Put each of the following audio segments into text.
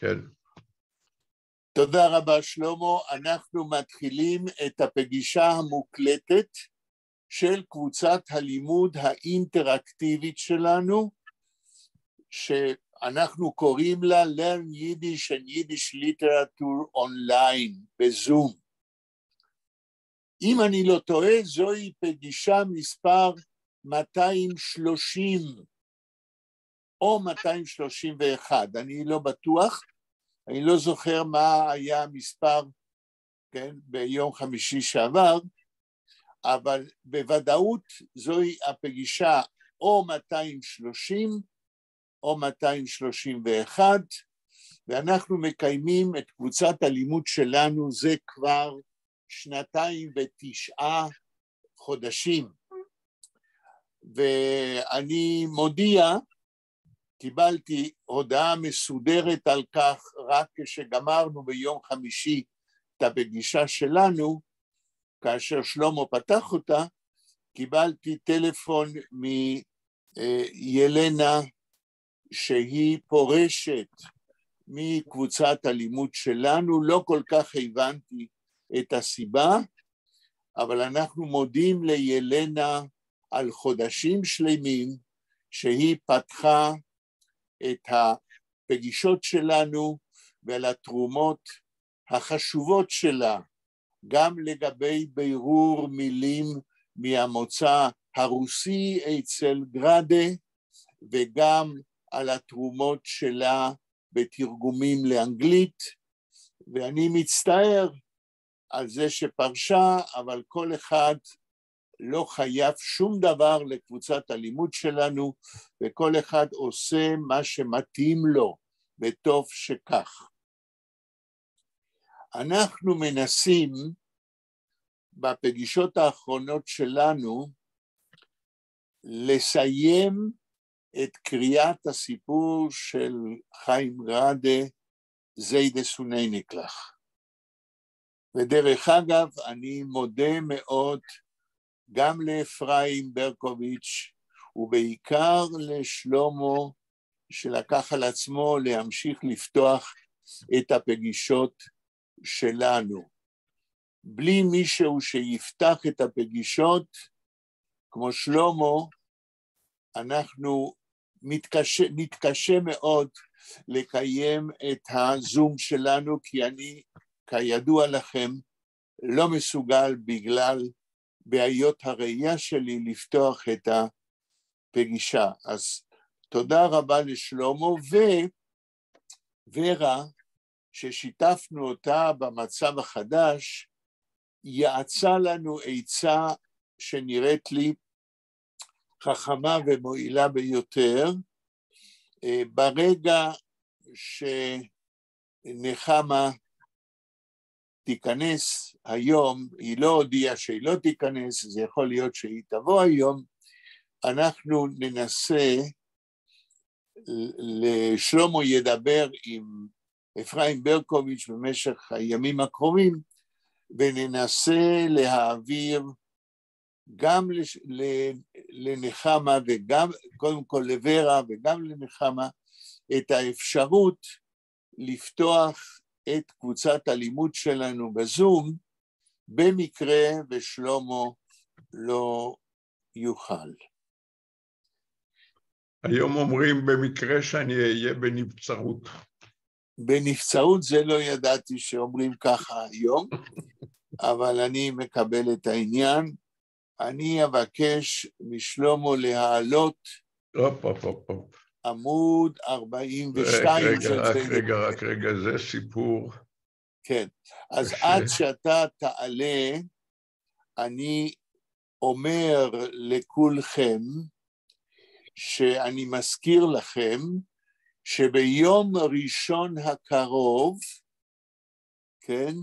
כן. תודה רבה שלמה, אנחנו מתחילים את הפגישה המוקלטת של קבוצת הלימוד האינטראקטיבית שלנו, שאנחנו קוראים לה Learn Yiddish and Yiddish Literature Online בזום. אם אני לא טועה, זוהי פגישה מספר 230 או 231, אני לא בטוח, אני לא זוכר מה היה המספר, כן, ביום חמישי שעבר, אבל בוודאות זוהי הפגישה או 230 או 231, ואנחנו מקיימים את קבוצת הלימוד שלנו זה כבר 209 חודשים. ואני מודיע, קיבלתי הודעה מסודרת על כך רק כשגמרנו ביום חמישי את הפגישה שלנו, כאשר שלמה פתח אותה, קיבלתי טלפון מילנה שהיא פורשת מקבוצת הלימוד שלנו, לא כל כך הבנתי את הסיבה, אבל אנחנו מודים לילנה על חודשים שלמים שהיא פתחה את הפגישות שלנו ועל התרומות החשובות שלה, גם לגבי בירור מילים מהמוצא הרוסי אצל גרדה, וגם על התרומות שלה בתרגומים לאנגלית, ואני מצטער על זה שפרשה, אבל כל אחד לא חייב שום דבר לקבוצת הלימוד שלנו, וכל אחד עושה מה שמתאים לו, וטוב שכך. אנחנו מנסים בפגישות האחרונות שלנו לסיים את קריאת הסיפור של חיים גרדה, זיידה סונייניקלח. ודרך אגב, אני מודה מאוד גם לאפרים ברקוביץ' ובעיקר לשלמה שלקח על עצמו להמשיך לפתוח את הפגישות שלנו. בלי מישהו שיפתח את הפגישות, כמו שלמה, אנחנו נתקשה מאוד לקיים את הזום שלנו, כי אני, כידוע לכם, לא מסוגל בגלל בעיות הראייה שלי לפתוח את הפגישה. אז תודה רבה לשלמה, ורה, ששיתפנו אותה במצב החדש, יעצה לנו עצה שנראית לי חכמה ומועילה ביותר. ברגע שנחמה תיכנס היום, היא לא הודיעה שהיא לא תיכנס, זה יכול להיות שהיא תבוא היום, אנחנו ננסה, לשלמה ידבר עם אפרים ברקוביץ' במשך הימים הקרובים, וננסה להעביר גם לנחמה וגם, קודם כל לורה וגם לנחמה, את האפשרות לפתוח את קבוצת הלימוד שלנו בזום, במקרה ושלמה לא יוכל. היום אומרים במקרה שאני אהיה בנבצרות. בנבצרות זה לא ידעתי שאומרים ככה היום, אבל אני מקבל את העניין. אני אבקש משלמה להעלות עמוד 42. רק רגע, זה סיפור. כן, אז עד שאתה תעלה, אני אומר לכולכם, שאני מזכיר לכם, שביום ראשון הקרוב, כן,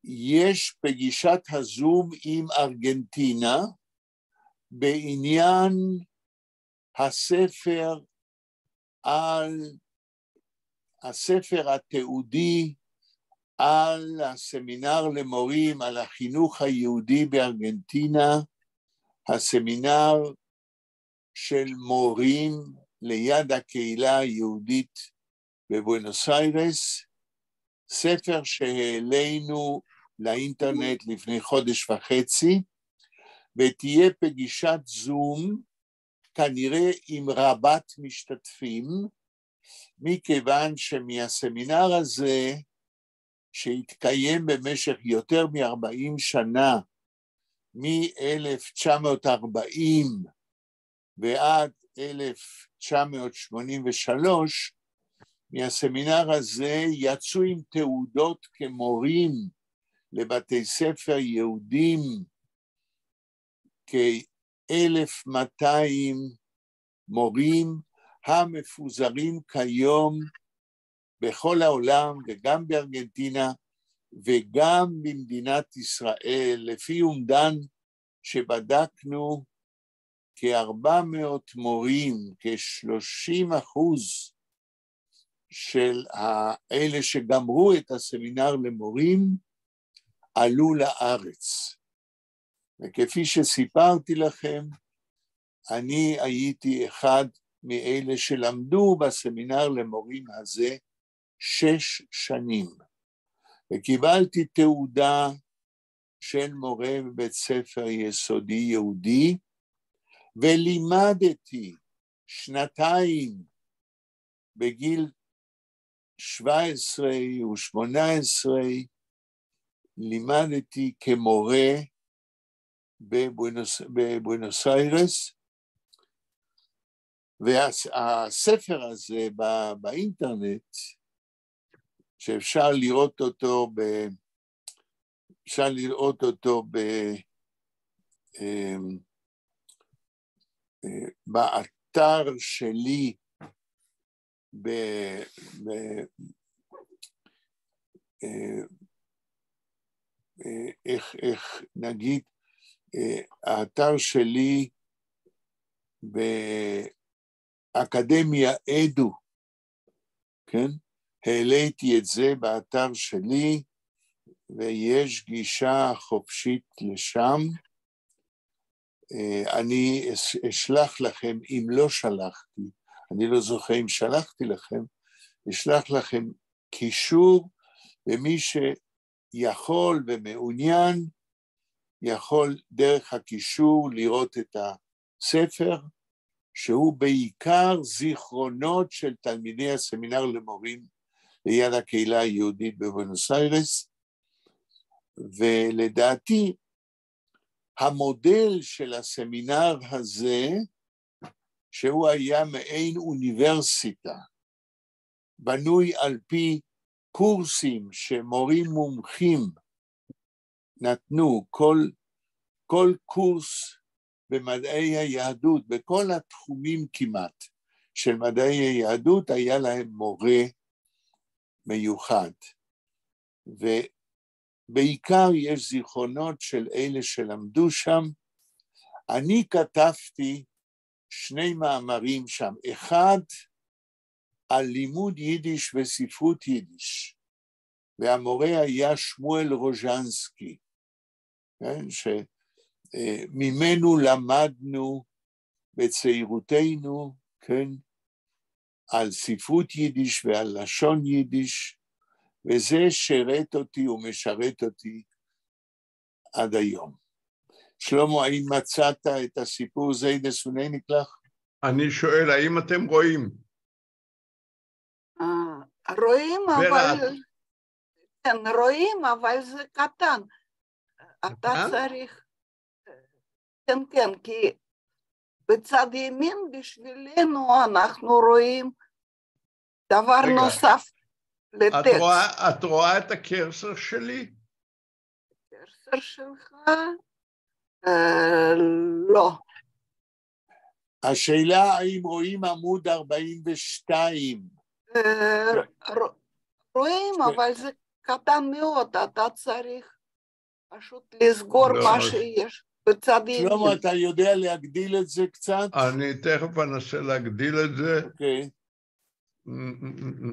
יש פגישת הזום עם ארגנטינה, בעניין הספר התיעודי על הסמינר למורים, על החינוך היהודי בארגנטינה, הסמינר של מורים ליד הקהילה היהודית בבואנוס איירס, ספר שהעלינו לאינטרנט לפני חודש וחצי, ותהיה פגישת זום, כנראה עם רבת משתתפים, מכיוון שמהסמינר הזה, שהתקיים במשך יותר מ-40 שנה, מ-1940 ועד 1983, מהסמינר הזה יצאו עם תעודות כמורים לבתי ספר יהודים, כ-1,200 מורים המפוזרים כיום בכל העולם וגם בארגנטינה וגם במדינת ישראל. לפי אומדן שבדקנו, כ-400 מורים, כ-30% של אלה שגמרו את הסמינר למורים, עלו לארץ. וכפי שסיפרתי לכם, אני הייתי אחד מאלה שלמדו בסמינר למורים הזה 6 שנים, וקיבלתי תעודה של מורה בבית ספר יסודי יהודי, ולימדתי 2 בגיל 17 ו-18, לימדתי כמורה בבואנוס איירס, והספר הזה באינטרנט, שאפשר לראות אותו באתר שלי, איך נגיד, האתר שלי באקדמיה אדו, כן? העליתי את זה באתר שלי, ויש גישה חופשית לשם. אני אשלח לכם, אם לא שלחתי, אני לא זוכר אם שלחתי לכם, אשלח לכם קישור, ומי שיכול ומעוניין, יכול דרך הקישור לראות את הספר, שהוא בעיקר זיכרונות של תלמידי הסמינר למורים ליד הקהילה היהודית בבואנוס איירס, ולדעתי המודל של הסמינר הזה, שהוא היה מעין אוניברסיטה, בנוי על פי קורסים שמורים מומחים נתנו, כל קורס במדעי היהדות, בכל התחומים כמעט של מדעי היהדות, היה להם מורה מיוחד. ובעיקר יש זיכרונות של אלה שלמדו שם. אני כתבתי 2 מאמרים שם, אחד על לימוד יידיש וספרות יידיש, והמורה היה שמואל רוז'נסקי, כן, שממנו למדנו בצעירותנו, כן, על ספרות יידיש ועל לשון יידיש, וזה שרת אותי ומשרת אותי עד היום. שלמה, האם מצאת את הסיפור זיידס וניניקלך? אני שואל, האם אתם רואים? רואים, אבל... כן, רואים, אבל זה קטן. אתה צריך... כן, כן, כי בצד ימין בשבילנו אנחנו רואים דבר נוסף לטקסט. את רואה את הקרסר שלי? הקרסר שלך? לא. השאלה האם רואים עמוד 42? רואים, אבל זה קטן מאוד, אתה צריך פשוט לסגור מה שיש בצד ימין. שלמה, אתה יודע להגדיל את זה קצת? אני תכף אנסה להגדיל את זה. אוקיי.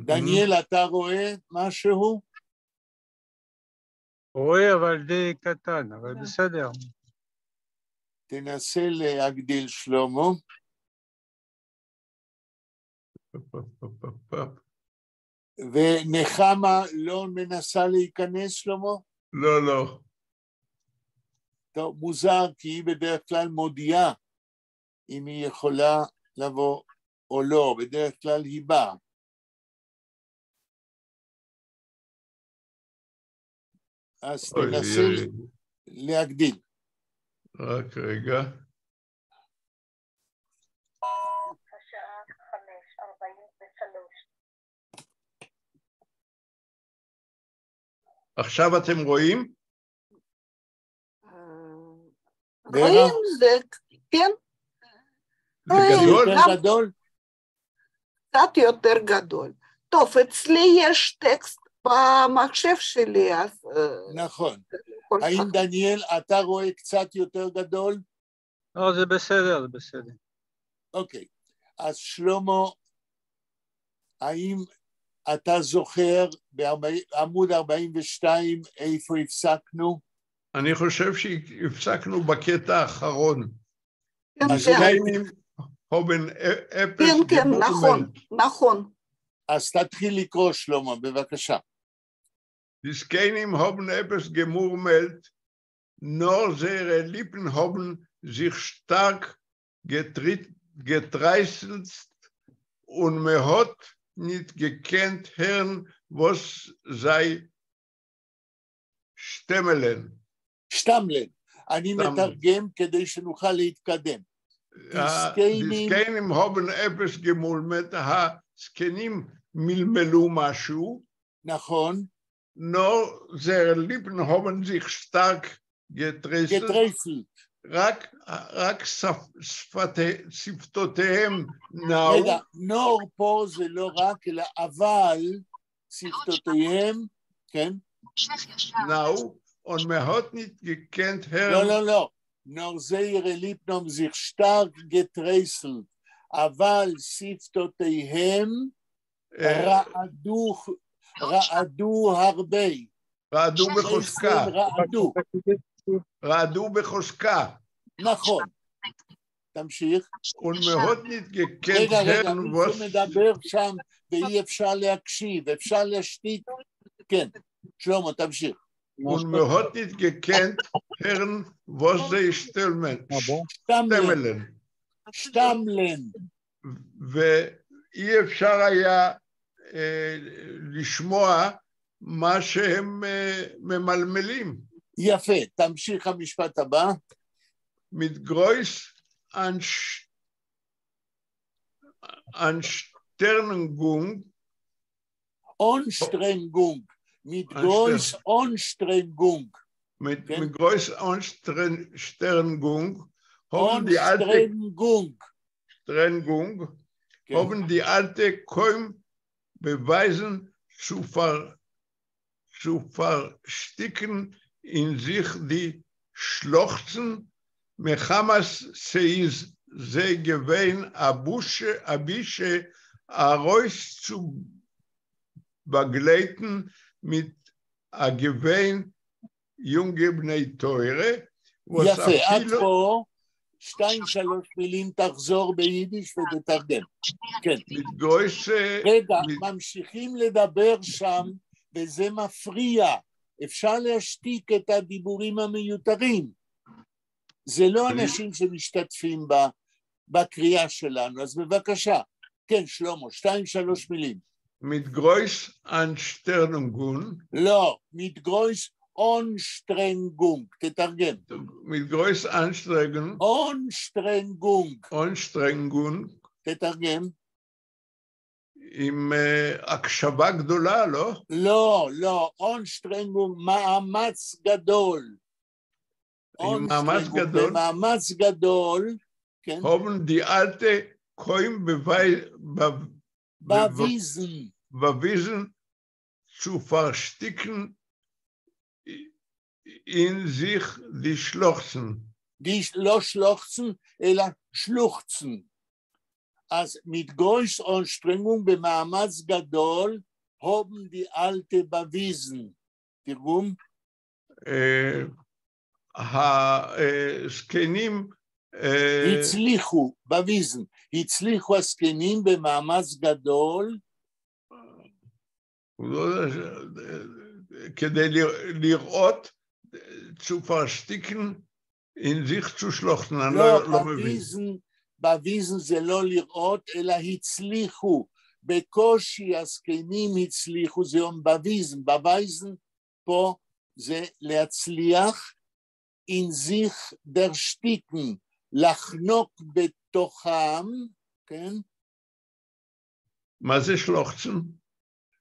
דניאל, אתה רואה משהו? רואה, אבל די קטן, אבל בסדר. תנסה להגדיל, שלמה. ונחמה לא מנסה להיכנס, שלמה? לא, לא. טוב, מוזר, כי היא בדרך כלל מודיעה אם היא יכולה לבוא או לא, בדרך כלל היא באה. אז תנסה להגדיל. רק רגע. השעה 5:43. עכשיו אתם רואים? רואים זה, כן? זה גדול? יותר גדול? קצת יותר גדול. טוב, אצלי יש טקסט במחשב שלי, אז... נכון. האם דניאל, אתה רואה קצת יותר גדול? לא, זה בסדר, זה בסדר. אוקיי. אז שלמה, האם אתה זוכר בעמוד 42 איפה הפסקנו? אני חושב שהפסקנו בקטע האחרון. אז כן, נכון, נכון. אז תתחיל לקרוא, שלמה, בבקשה. Die Skenim haben etwas gemurmelt, nur ihre Lippen haben sich stark getreißelt und man hat nicht gekannt, hören, was sei Stemmeln. שטמלן. אני מתרגם כדי שנוכל להתקדם. Die Skenim haben etwas gemurmelt, הסקנים מלמלו משהו. נכון. nur ihre Lippen haben sich stark geträuselt. רק שפתותיהם נעו. רגע, נור פה זה לא רק, אלא אבל שפתותיהם, כן? נעו, und man hat nicht gekannt, Herr. לא, לא, לא. nur ihre Lippen haben sich stark geträuselt, אבל שפתותיהם רעדו הרבה. רעדו בחוזקה. רעדו בחוזקה. נכון. תמשיך. ומאוד נתגקן. רגע, מישהו מדבר שם ואי אפשר להקשיב, אפשר להשתיק. כן, שלמה, תמשיך. ומאוד נתגקן, הרן, וזה שטלמן. שטמלן. ואי אפשר היה לשמוע מה שהם ממלמלים. יפה, תמשיך המשפט הבא. mit groß Anstrengung. Anstrengung. Mit groß Anstrengung. Mit groß Anstrengung haben die alte haben die alte kaum beweisen zu versticken in sich die Schlochzen מחמאס סייז זה גוון אבישה הרויס צו בגלייטן mit הגוון יונגה בני תוירה. יפה, עד פה 2-3 מילים תחזור ביידיש ותתרגם. כן. רגע, ממשיכים לדבר שם וזה מפריע. אפשר להשתיק את הדיבורים המיותרים. זה לא אנשים שמשתתפים בקריאה שלנו, אז בבקשה. כן, שלמה, 2-3 מילים. mit groß Anstrengung. לא, mit groß Anstrengung. תתרגם. mit groß Anstrengung. Anstrengung. תתרגם. עם הקשבה גדולה, לא? לא, Anstrengung, מאמץ גדול. מאמץ גדול. במאמץ גדול, כן. haben die alte kaum bewiesen zu versticken in sich die Schluchzen. Die לא schluchzen, אלא schluchzen. אז mit groß Anstrengung במאמץ גדול haben die alte bewiesen. תרגום? הזקנים הצליחו, בוויזן, הצליחו הזקנים במאמץ גדול כדי לראות, zu versticken, in sich zu schlochten, אני לא מבין. בוויזן זה לא לראות, אלא הצליחו, בקושי הזקנים הצליחו, זה יום בוויזן, בוויזן פה זה להצליח, in sich der Sticken, לחנוק בתוכם, כן? מה זה שלוחצן?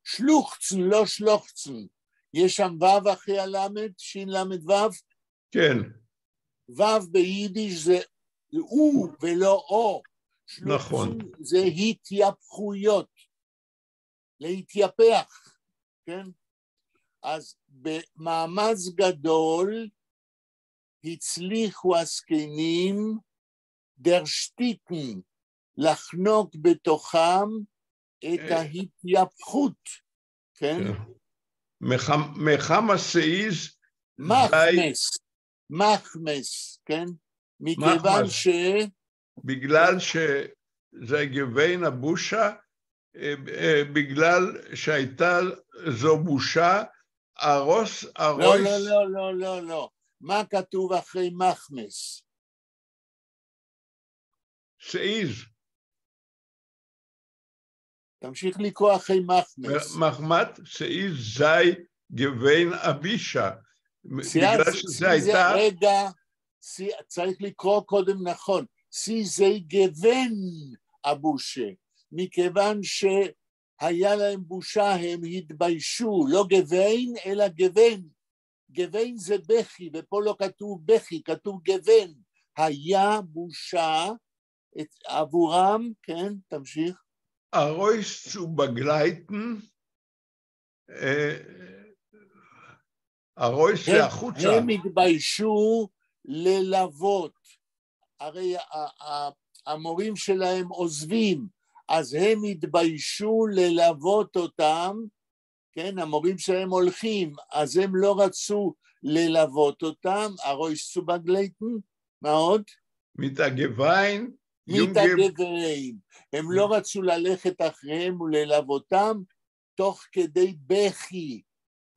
שלוחצן, לא שלוחצן. יש שם וו אחרי הלמד, שין למד וו? כן. וו ביידיש זה הוא ולא או. נכון. שלוחצן זה התייפחויות, להתייפח, כן? אז במאמץ גדול הצליחו הזקנים דר שטיקן לחנוק בתוכם את ההתייפחות, כן? מחמה סעיז מחמס, כן? מכיוון בגלל שזה גבין הבושה, בגלל שהייתה זו בושה, הרוס... לא. מה כתוב אחרי מחמס? סעיז. תמשיך לקרוא אחרי מחמס. מחמת סעיז זי גבין אבישה. בגלל שזה הייתה... רגע, צריך לקרוא קודם נכון. סי זי גבין הבושה. מכיוון שהיה להם בושה הם התביישו. לא גבין אלא גבין. גבין זה בכי, ופה לא כתוב בכי, כתוב גבין. היה בושה עבורם, כן, תמשיך. הרויס צו בגלייטן, הרויס זה החוצה. הם התביישו ללוות, הרי המורים שלהם עוזבים, אז הם התביישו ללוות אותם, כן, המורים שלהם הולכים, אז הם לא רצו ללוות אותם, הרויס צו בגלייטן, מה עוד? מתגווין, הם לא רצו ללכת אחריהם וללוותם תוך כדי בכי,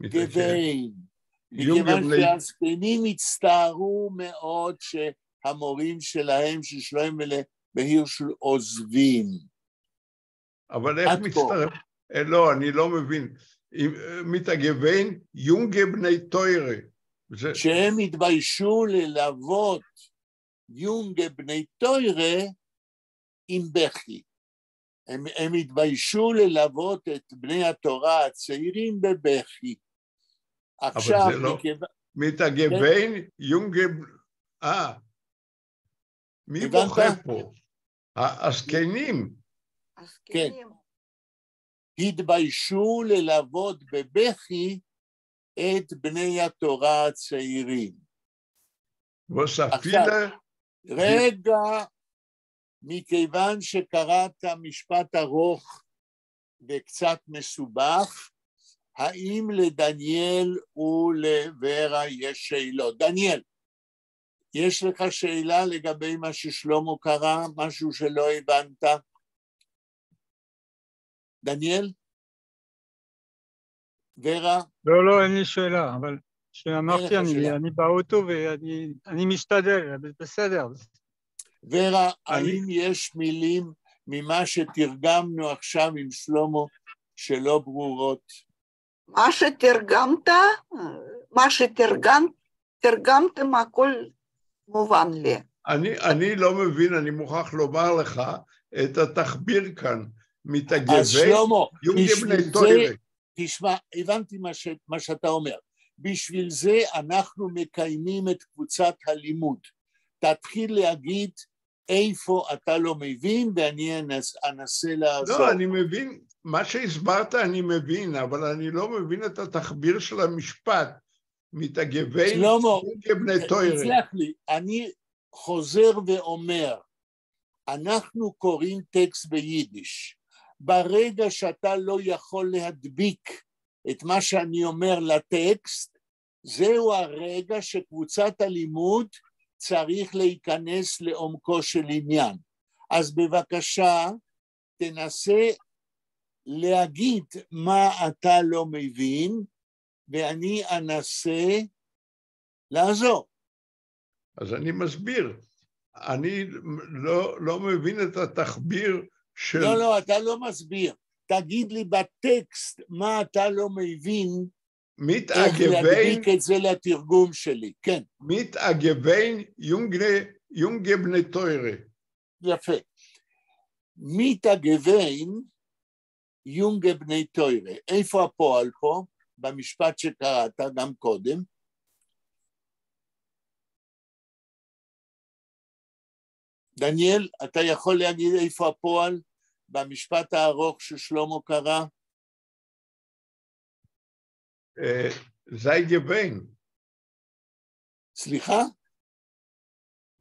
גבין. מכיוון שהזקנים הצטערו מאוד שהמורים שלהם, ששלוים והירשל עוזבים. אבל איך מצטרף? לא, אני לא מבין. מתגווין, יונגה בני תוירה. שהם התביישו ללוות יונגה בני תוירה, עם בכי. הם התביישו ללוות את בני התורה הצעירים בבכי. עכשיו, אבל זה לא, מתגווין, יונגב, מי בוכה פה? הזקנים. כן. התביישו ללוות בבכי את בני התורה הצעירים. וספילה... רגע, מכיוון שקראת משפט ארוך וקצת מסובך, האם לדניאל ולוורה יש שאלות? דניאל, יש לך שאלה לגבי מה ששלמה קרא, משהו שלא הבנת? דניאל? ורה? לא, אין לי שאלה, אבל שאמרתי, אני באוטו ואני משתדל, בסדר. ורה, האם יש מילים ממה שתרגמנו עכשיו עם שלמה שלא ברורות? מה שתרגמתם הכל מובן לי. אני לא מבין, אני מוכרח לומר לך את התחביר כאן, מתגווין, יונגה בני תוירה. תשמע, הבנתי מה שאתה אומר. בשביל זה אנחנו מקיימים את קבוצת הלימוד. תתחיל להגיד איפה אתה לא מבין, ואני אנסה לעזור. לא, אני מבין, מה שהסברת אני מבין, אבל אני לא מבין את התחביר של המשפט. מתגווין, יונגה בני תוירה. תסלח לי, אני חוזר ואומר, אנחנו קוראים טקסט ביידיש. ברגע שאתה לא יכול להדביק את מה שאני אומר לטקסט, זהו הרגע שקבוצת הלימוד צריך להיכנס לעומקו של עניין. אז בבקשה, תנסה להגיד מה אתה לא מבין, ואני אנסה לעזור. אז אני מסביר. אני לא מבין את התחביר של... לא, אתה לא מסביר. תגיד לי בטקסט מה אתה לא מבין, איך להדביק את זה לתרגום שלי. כן. מתאגבין יונגה בני תוירה. יפה. מתאגבין יונגה בני תוירה. איפה הפועל פה? במשפט שקראת גם קודם. דניאל, אתה יכול להגיד איפה הפועל במשפט הארוך ששלמה קרא? זי גבין. סליחה?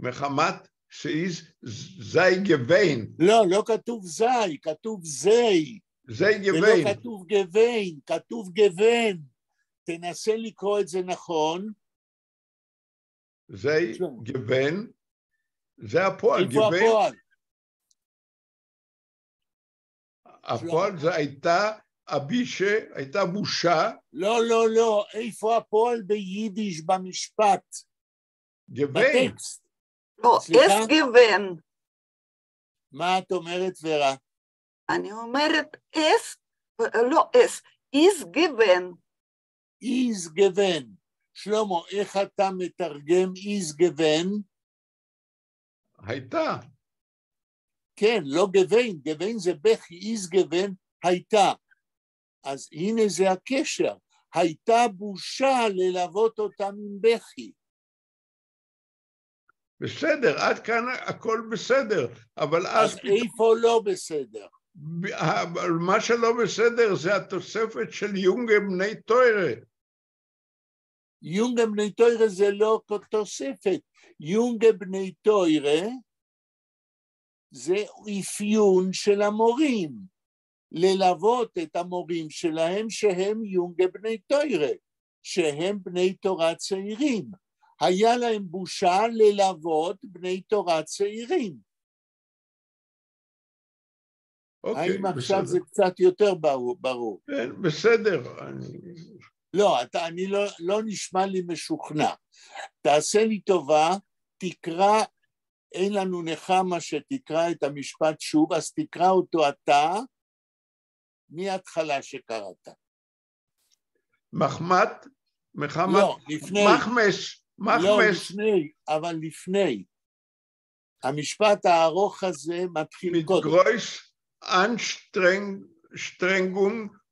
מחמת שאיז זי גבין. לא כתוב זי, כתוב זי. זי גבין. ולא כתוב גבין, כתוב גבין. תנסה לקרוא את זה נכון. זי גבין. זה הפועל. איפה הפועל? הפועל זה הייתה אבישה, הייתה בושה. לא, איפה הפועל ביידיש במשפט? גבין. בטקסט. לא, אס גוון. מה את אומרת, ורה? אני אומרת אס, לא אס, איז גוון. איז גוון. שלמה, איך אתה מתרגם איז גוון? הייתה. כן, לא גוון, גוון זה בכי, איז גוון הייתה. אז הנה זה הקשר, הייתה בושה ללוות אותם עם בכי. בסדר, עד כאן הכל בסדר, אבל אז איפה לא בסדר? מה שלא בסדר זה התוספת של יונגה בני תוירה. יונגה בני תוירה זה לא תוספת, יונגה בני תוירה זה אפיון של המורים, ללוות את המורים שלהם שהם יונגה בני תוירה, שהם בני תורה צעירים. היה להם בושה ללוות בני תורה צעירים. האם עכשיו זה קצת יותר ברור? בסדר. לא, אני לא נשמע לי משוכנע. תעשה לי טובה, תקרא, אין לנו נחמה שתקרא את המשפט שוב, אז תקרא אותו אתה, מההתחלה שקראת. מחמת, לא, לפני. מחמס. לא, לפני, אבל לפני. המשפט הארוך הזה מתחיל קודם. מתגרויס אנשטרנגונג,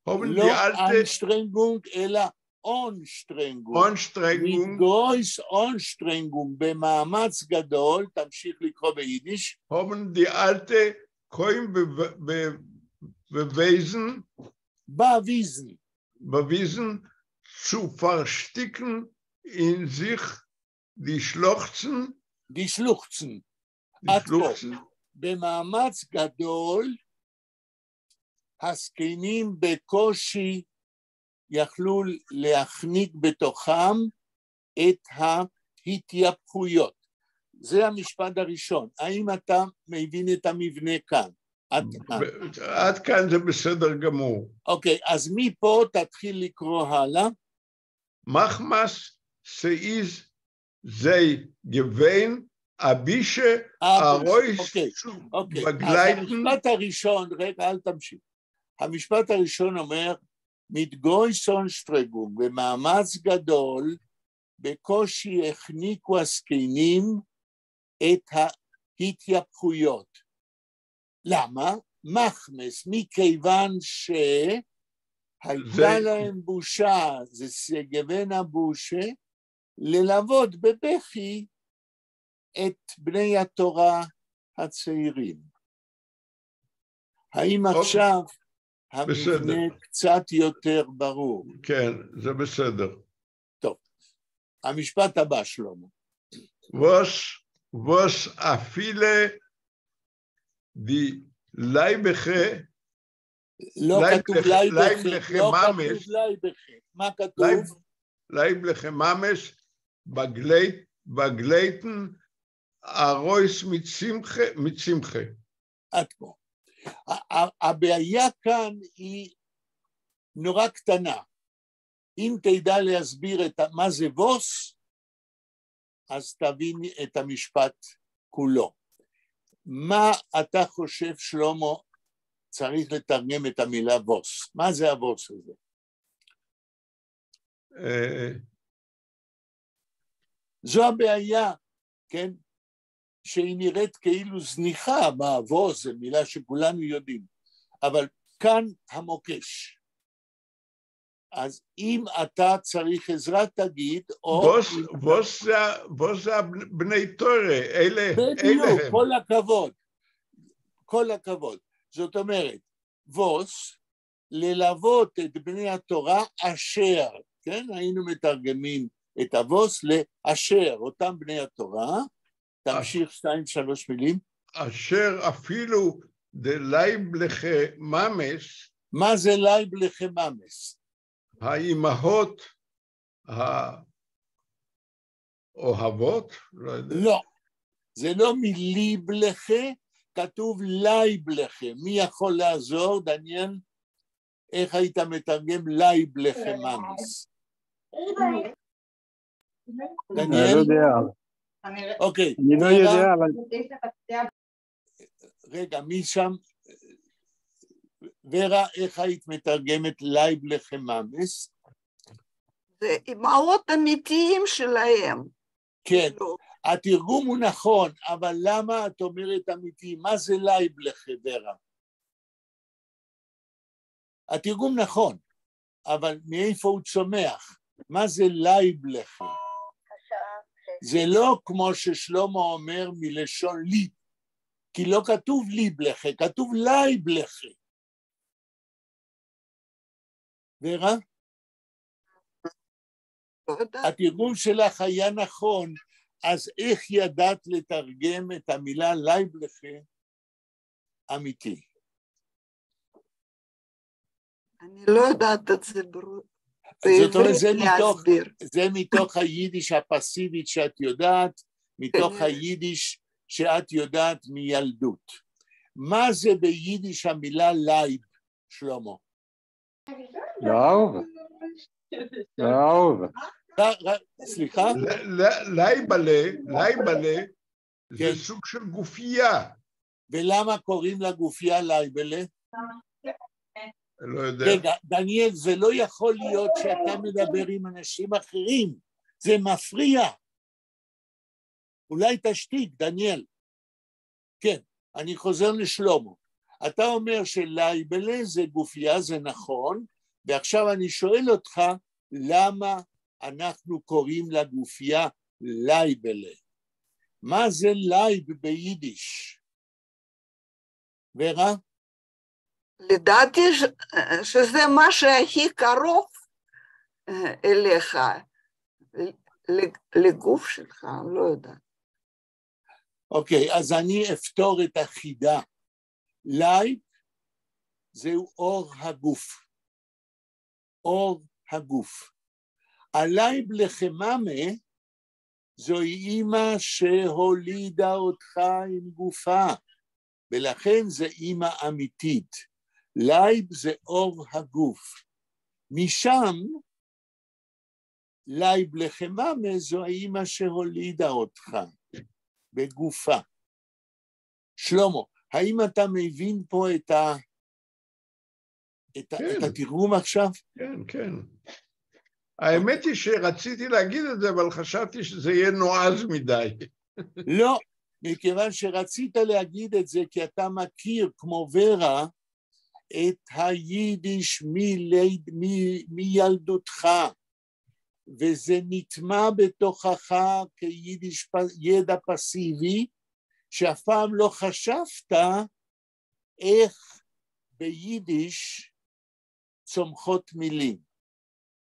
לא אנשטרנגונג, אלא אונשטרנגונג. אונשטרנגונג. מתגרויס אונשטרנגונג, במאמץ גדול, תמשיך לקרוא ביידיש. הובן די אלטה קוים bewiesen, zu versticken in sich die Schluchzen. במאמץ גדול, הזקנים בקושי יכלו להחניק בתוכם את ההתייפכויות. זה המשפט הראשון. האם אתה מבין את המבנה כאן? עד כאן זה בסדר גמור. אוקיי, אז מפה תתחיל לקרוא הלאה. מחמס סאיז זי גוון אבישה הרויס בגלייטן. אז המשפט הראשון, רגע אל תמשיך. המשפט הראשון אומר, מתגויסון שטרגום, במאמץ גדול, בקושי החניקו הזקנים את ההתייפכויות. למה? מחמס, מכיוון שהייתה להם בושה, זה סגוון הבושה, ללוות בבכי את בני התורה הצעירים. האם עכשיו המבנה קצת יותר ברור? כן, זה בסדר. טוב, המשפט הבא שלמה. ווס אפילה די לייבכה, לא כתוב לייבכה, לא כתוב לייבכה. מה כתוב? לייבכה ממש בגלייטן הרויס מצמחה. עד פה. הבעיה כאן היא נורא קטנה. אם תדע להסביר מה זה ווס, אז תבין את המשפט כולו. מה אתה חושב, שלמה, צריך לתרגם את המילה ווס? מה זה הווס הזה? זו הבעיה, כן? שהיא נראית כאילו זניחה, מה ווס, זו מילה שכולנו יודעים, אבל כאן המוקש. אז אם אתה צריך עזרה תגיד, או... ווס זה בני תורה, אלה הם. בדיוק, כל הכבוד, כל הכבוד. זאת אומרת, ווס, ללוות את בני התורה אשר, כן? היינו מתרגמים את הווס לאשר, אותם בני התורה, תמשיך 2-3 מילים. אשר אפילו דלייב לחממס. מה זה לייב לחממס? האימהות האוהבות? לא יודע. לא, זה לא מליב לחה, כתוב לייב לחה. מי יכול לעזור, דניאל? איך היית מתרגם לייב לחממס? דניאל? אני לא יודע. אוקיי. אני לא יודע, אבל... רגע, מי שם? ורה, איך היית מתרגמת לייב לחממס? זה אמהות אמיתיים שלהם. כן, התרגום הוא נכון, אבל למה את אומרת אמיתי? מה זה לייב לחה, ורה? התרגום נכון, אבל מאיפה הוא צומח? מה זה לייב לחה? זה לא כמו ששלמה אומר מלשון ליב, כי לא כתוב ליב לחה, כתוב לייב לחה. ורה? התרגום שלך היה נכון, אז איך ידעת לתרגם את המילה לייב לחה אמיתי? אני לא יודעת את זה ברור. זאת אומרת, זה מתוך היידיש הפסיבית שאת יודעת, מתוך היידיש שאת יודעת מילדות. מה זה ביידיש המילה לייב, שלמה? לאהוב. לאהוב. סליחה? לייבלה זה סוג של גופייה. ולמה קוראים לה גופייה לייבלה? לא יודע. רגע, דניאל, זה לא יכול להיות שאתה מדבר עם אנשים אחרים, זה מפריע. אולי תשתיק, דניאל. כן, אני חוזר לשלמה. אתה אומר שלייבלה זה גופייה, זה נכון, ועכשיו אני שואל אותך, למה אנחנו קוראים לגופייה לייבלה? מה זה לייב ביידיש? ורה? לדעתי שזה מה שהכי קרוב אליך, לגוף שלך, לא יודעת. אוקיי, אז אני אפתור את החידה. לייב זהו אור הגוף. אור הגוף. הלייב לחממה זוהי אימא שהולידה אותך עם גופה, ולכן זה אימא אמיתית. לייב זה אור הגוף. משם לייב לחממה זו האימא שהולידה אותך בגופה. שלמה, האם אתה מבין פה את התרגום עכשיו? כן, כן. האמת היא שרציתי להגיד את זה, אבל חשבתי שזה יהיה נועז מדי. לא, מכיוון שרצית להגיד את זה, כי אתה מכיר כמו ורה את היידיש מילדותך, וזה נטמע בתוכך כיידיש ידע פסיבי, שאף פעם לא חשבת איך ביידיש צומחות מילים.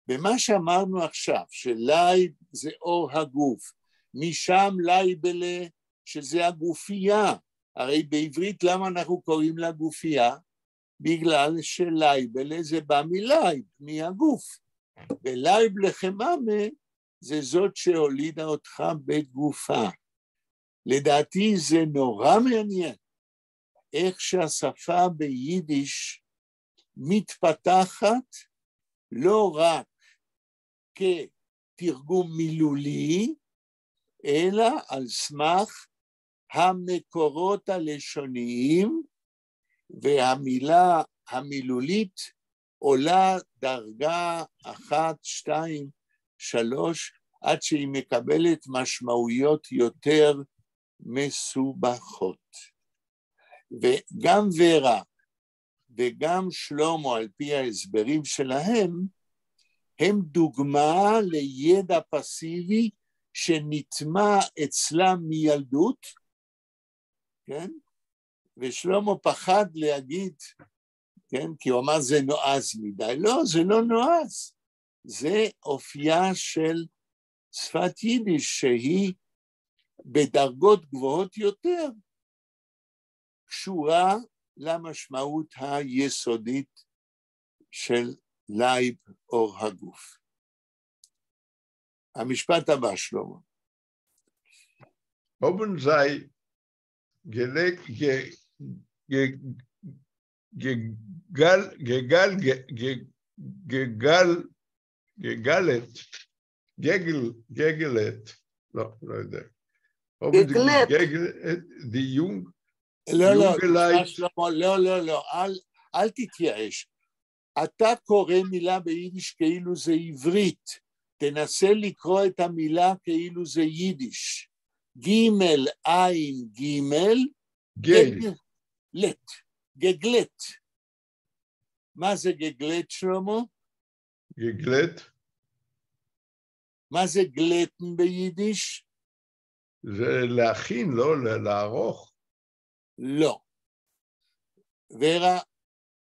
במה שאמרנו עכשיו, שלייב זה אור הגוף, משם לייבלה שזה הגופייה, הרי בעברית למה אנחנו קוראים לה גופייה? בגלל שלייבלה זה בא מלייב, מהגוף, ולייב לחממה זה זאת שהולידה אותך בגופה. לדעתי זה נורא מעניין, איך שהשפה ביידיש מתפתחת לא רק כתרגום מילולי, אלא על סמך המקורות הלשוניים, והמילה המילולית עולה דרגה 1, 2, 3, עד שהיא מקבלת משמעויות יותר מסובכות. וגם ורה וגם שלמה, על פי ההסברים שלהם, הם דוגמה לידע פסיבי שנטמע אצלם מילדות, כן? ושלמה פחד להגיד, כן? כי הוא אמר זה נועז מדי. לא, זה לא נועז. זה אופייה של שפת יידיש שהיא בדרגות גבוהות יותר, קשורה למשמעות היסודית של לייב אור הגוף. המשפט הבא, שלמה. Haben sei גגלת, לא יודע. גגלת. לא, אל תתייאש. אתה קורא מילה ביידיש כאילו זה עברית, תנסה לקרוא את המילה כאילו זה יידיש. גימל, עין, גימל, גגלת. גגלת. מה זה גגלת, שלמה? גגלת? מה זה גלטן ביידיש? זה להכין, לא לערוך. לא. ורה,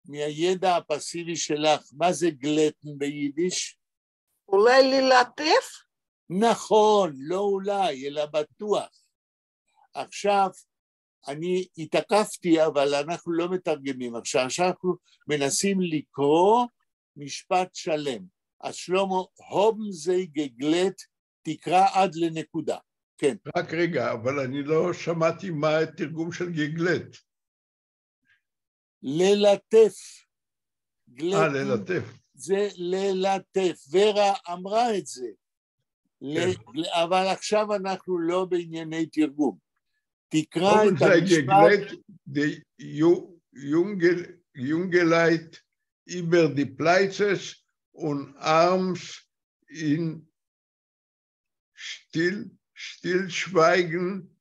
מהידע הפסיבי שלך, מה זה גלטן ביידיש? אולי ללטף? נכון, לא אולי, אלא בטוח. עכשיו, אני התעקפתי, אבל אנחנו לא מתרגמים. עכשיו, אנחנו מנסים לקרוא משפט שלם. אז שלמה, הובן זה גגלת, תקרא עד לנקודה. כן. רק רגע, אבל אני לא שמעתי מה התרגום של גגלת. ללטף. ללטף. זה ללטף. ורה אמרה את זה. אבל עכשיו אנחנו לא בענייני תרגום. תקרא את המשפט. Die Jungeleit über die Pleitzes und Arms in Stillschweigen,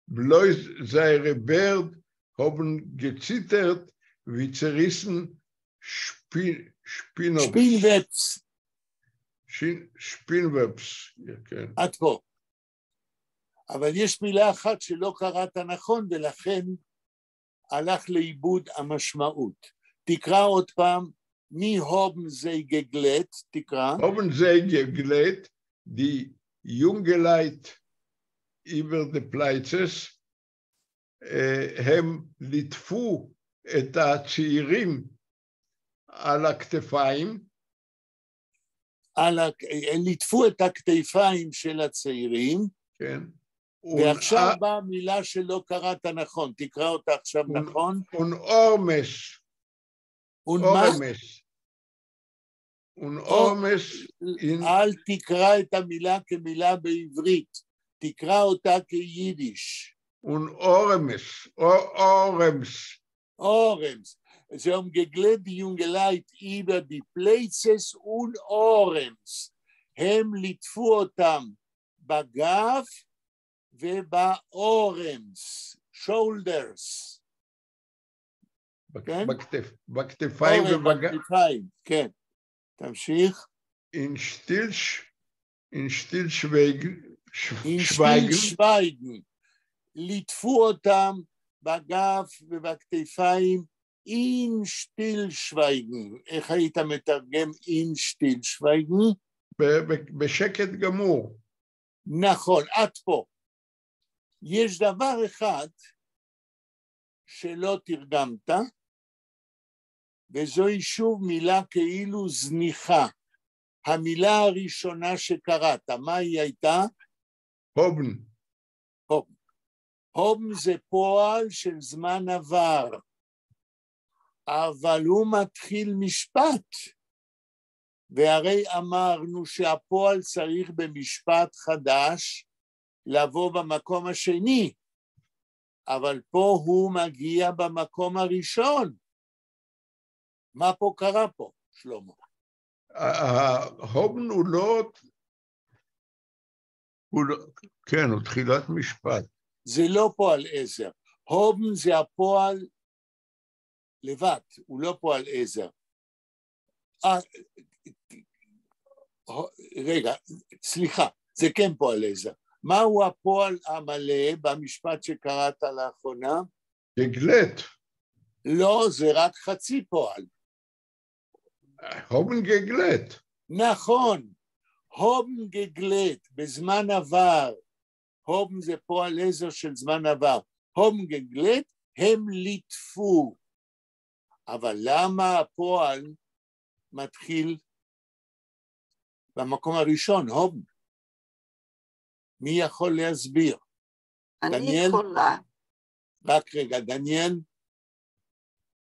bloß seine Bärte haben gezittert wie zerrissen Spinnwebs. Spinnwebs. עד פה. אבל יש מילה אחת שלא קראת נכון, ולכן הלך לאיבוד המשמעות. תקרא עוד פעם, מי הובן זה גגלת, תקרא. הובן זה גגלת, die Jungeleit über die Pleitzes, הם ליטפו את הצעירים על הכתפיים. ליטפו את הכתפיים של הצעירים. כן. ועכשיו באה מילה שלא קראת נכון, תקרא אותה עכשיו נכון. אורמס. אל תקרא את המילה כמילה בעברית, תקרא אותה כיידיש. אורמס. זה גגלת די יונגלייט über die Pleitzes und Orems. הם ליטפו אותם בגב ובאורמס, shoulders. בכתפיים ובגב. כן. תמשיך. In Stillschweigen. ליטפו אותם בגב ובכתפיים in Stillschweigen. איך היית מתרגם in Stillschweigen? בשקט גמור. נכון, עד פה. יש דבר אחד שלא תרגמת, וזוהי שוב מילה כאילו זניחה. המילה הראשונה שקראת, מה היא הייתה? הובן. הובן זה פועל של זמן עבר, אבל הוא מתחיל משפט, והרי אמרנו שהפועל צריך במשפט חדש לבוא במקום השני, אבל פה הוא מגיע במקום הראשון. מה פה קרה פה, שלמה? הובן הוא לא... כן, הוא תחילת משפט. זה לא פועל עזר. הובן זה הפועל לבד, הוא לא פועל עזר. רגע, סליחה, זה כן פועל עזר. מהו הפועל המלא במשפט שקראת לאחרונה? גגלת. לא, זה רק חצי פועל. הובן גגלת. נכון, הובן גגלת בזמן עבר, הובן זה פועל עזר של זמן עבר, הובן גגלת הם ליטפו, אבל למה הפועל מתחיל במקום הראשון, הובן? מי יכול להסביר? אני דניאל? יכולה. רק רגע, דניאל?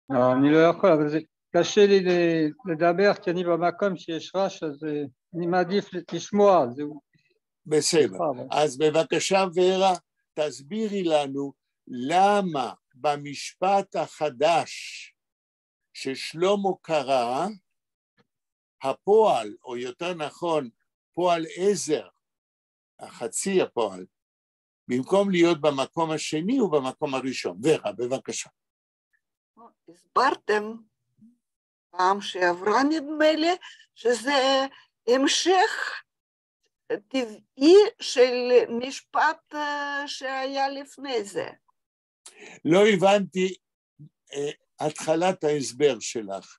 לא, אני לא יכול, אבל זה קשה לי לדבר, כי אני במקום שיש רעש, אז אני מעדיף לשמוע. בסדר. אז בבקשה, ורה, תסבירי לנו למה במשפט החדש ששלמה קרא, הפועל, או יותר נכון, פועל עזר, החצי הפועל, במקום להיות במקום השני ובמקום הראשון. ורה, בבקשה. הסברתם פעם שעברה, נדמה לי, שזה המשך טבעי של משפט שהיה לפני זה. לא הבנתי התחלת ההסבר שלך.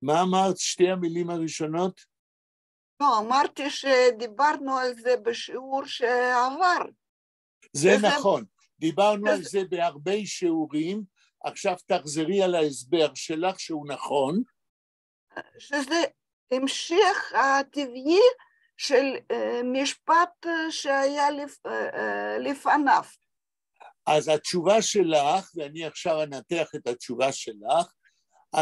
מה אמרת שתי המילים הראשונות? לא, אמרתי שדיברנו על זה בשיעור שעבר. זה נכון, דיברנו על זה בהרבה שיעורים, עכשיו תחזרי על ההסבר שלך שהוא נכון. שזה המשך הטבעי של משפט שהיה לפניו. אז התשובה שלך, ואני עכשיו אנתח את התשובה שלך,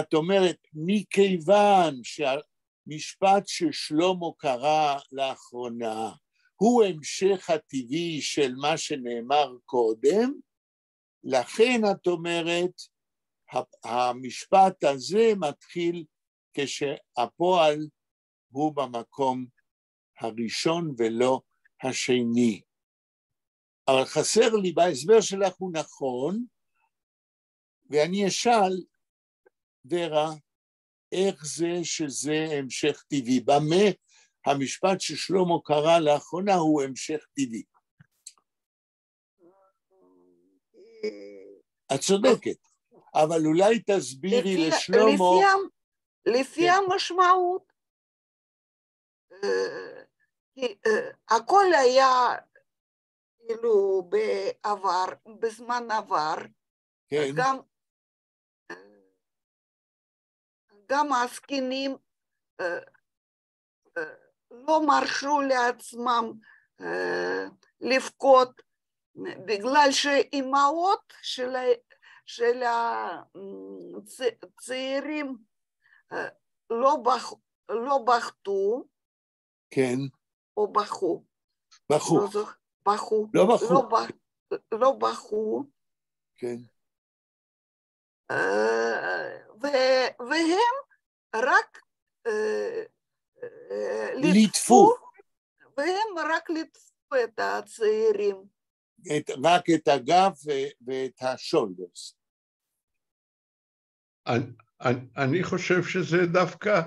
את אומרת, מכיוון שהמשפט ששלמה קרא לאחרונה, הוא המשך הטבעי של מה שנאמר קודם, לכן את אומרת, המשפט הזה מתחיל כשהפועל הוא במקום הראשון ולא השני. אבל חסר לי, בהסבר שלך הוא נכון, ואני אשאל, ורה, איך זה שזה המשך טבעי? במה המשפט ששלמה קרא לאחרונה הוא המשך טבעי? את צודקת, אבל אולי תסבירי לשלמה... לפי המשמעות, הכל היה כאילו בעבר, בזמן עבר, כן. גם הזקנים לא מרשו לעצמם לבכות, בגלל שאימהות של הצעירים לא בכתו, כן. או בכו. בכו. לא בכו. כן. והם רק ליטפו. והם רק ליטפו את הצעירים. רק את הגב ואת השולדרס. אני חושב שזה דווקא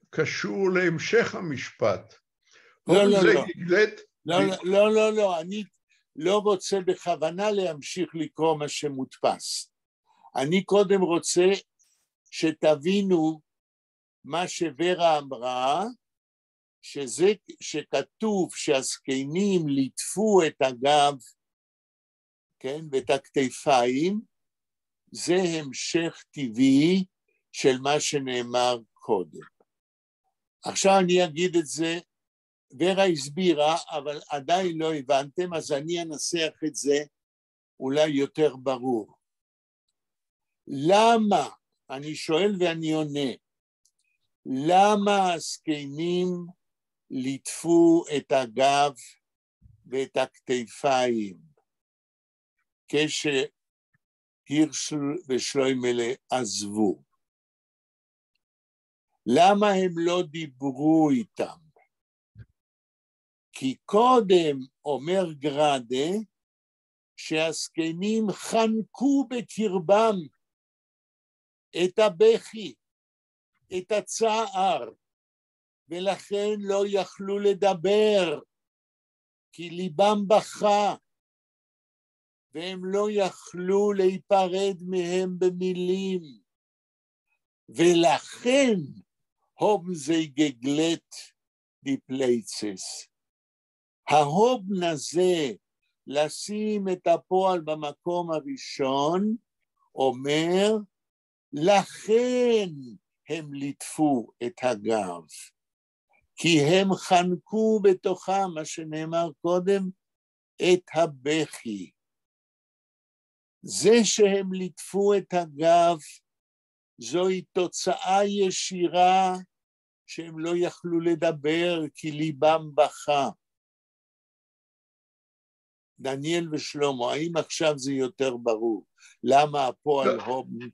קשור להמשך המשפט. לא, אני לא רוצה בכוונה להמשיך לקרוא מה שמודפס. אני קודם רוצה שתבינו מה שוורה אמרה, שזה שכתוב שהזקנים ליטפו את הגב, כן, ואת הכתפיים, זה המשך טבעי של מה שנאמר קודם. עכשיו אני אגיד את זה, ורה הסבירה, אבל עדיין לא הבנתם, אז אני אנסח את זה אולי יותר ברור. למה, אני שואל ואני עונה, למה הזקנים ליטפו את הגב ואת הכתפיים כשהירש ושלוימלה עזבו? למה הם לא דיברו איתם? כי קודם אומר גרדה שהזקנים חנקו בקרבם את הבכי, את הצער, ולכן לא יכלו לדבר, כי ליבם בכה, והם לא יכלו להיפרד מהם במילים, ולכן הובן זי גגלט די פלייצס. ההובן הזה, לשים את הפועל במקום הראשון, אומר, לכן הם ליטפו את הגב, כי הם חנקו בתוכם, מה שנאמר קודם, את הבכי. זה שהם ליטפו את הגב, זוהי תוצאה ישירה שהם לא יכלו לדבר כי ליבם בכה. דניאל ושלמה, האם עכשיו זה יותר ברור? למה הפועל הובן?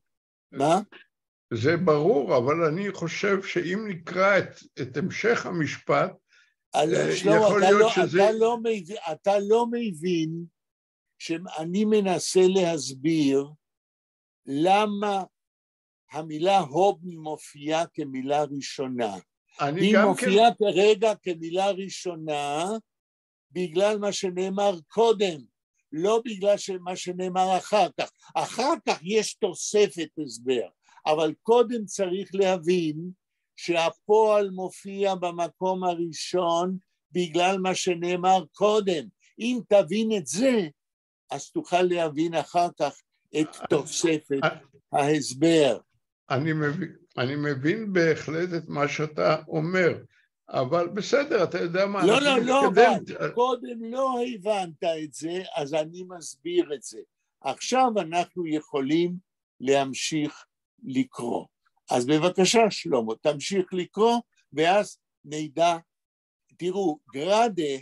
מה? זה ברור, אבל אני חושב שאם נקרא את המשך המשפט, יכול להיות שזה... אתה לא מבין שאני מנסה להסביר למה המילה הובן מופיעה כמילה ראשונה. היא מופיעה כרגע כמילה ראשונה בגלל מה שנאמר קודם, לא בגלל מה שנאמר אחר כך. אחר כך יש תוספת הסבר, אבל קודם צריך להבין שהפועל מופיע במקום הראשון בגלל מה שנאמר קודם. אם תבין את זה, אז תוכל להבין אחר כך את תוספת ההסבר. אני מבין בהחלט את מה שאתה אומר, אבל בסדר, אתה יודע מה... לא, אבל קודם לא הבנת את זה, אז אני מסביר את זה. עכשיו אנחנו יכולים להמשיך לקרוא. אז בבקשה שלמה, תמשיך לקרוא, ואז נדע, תראו, גרדה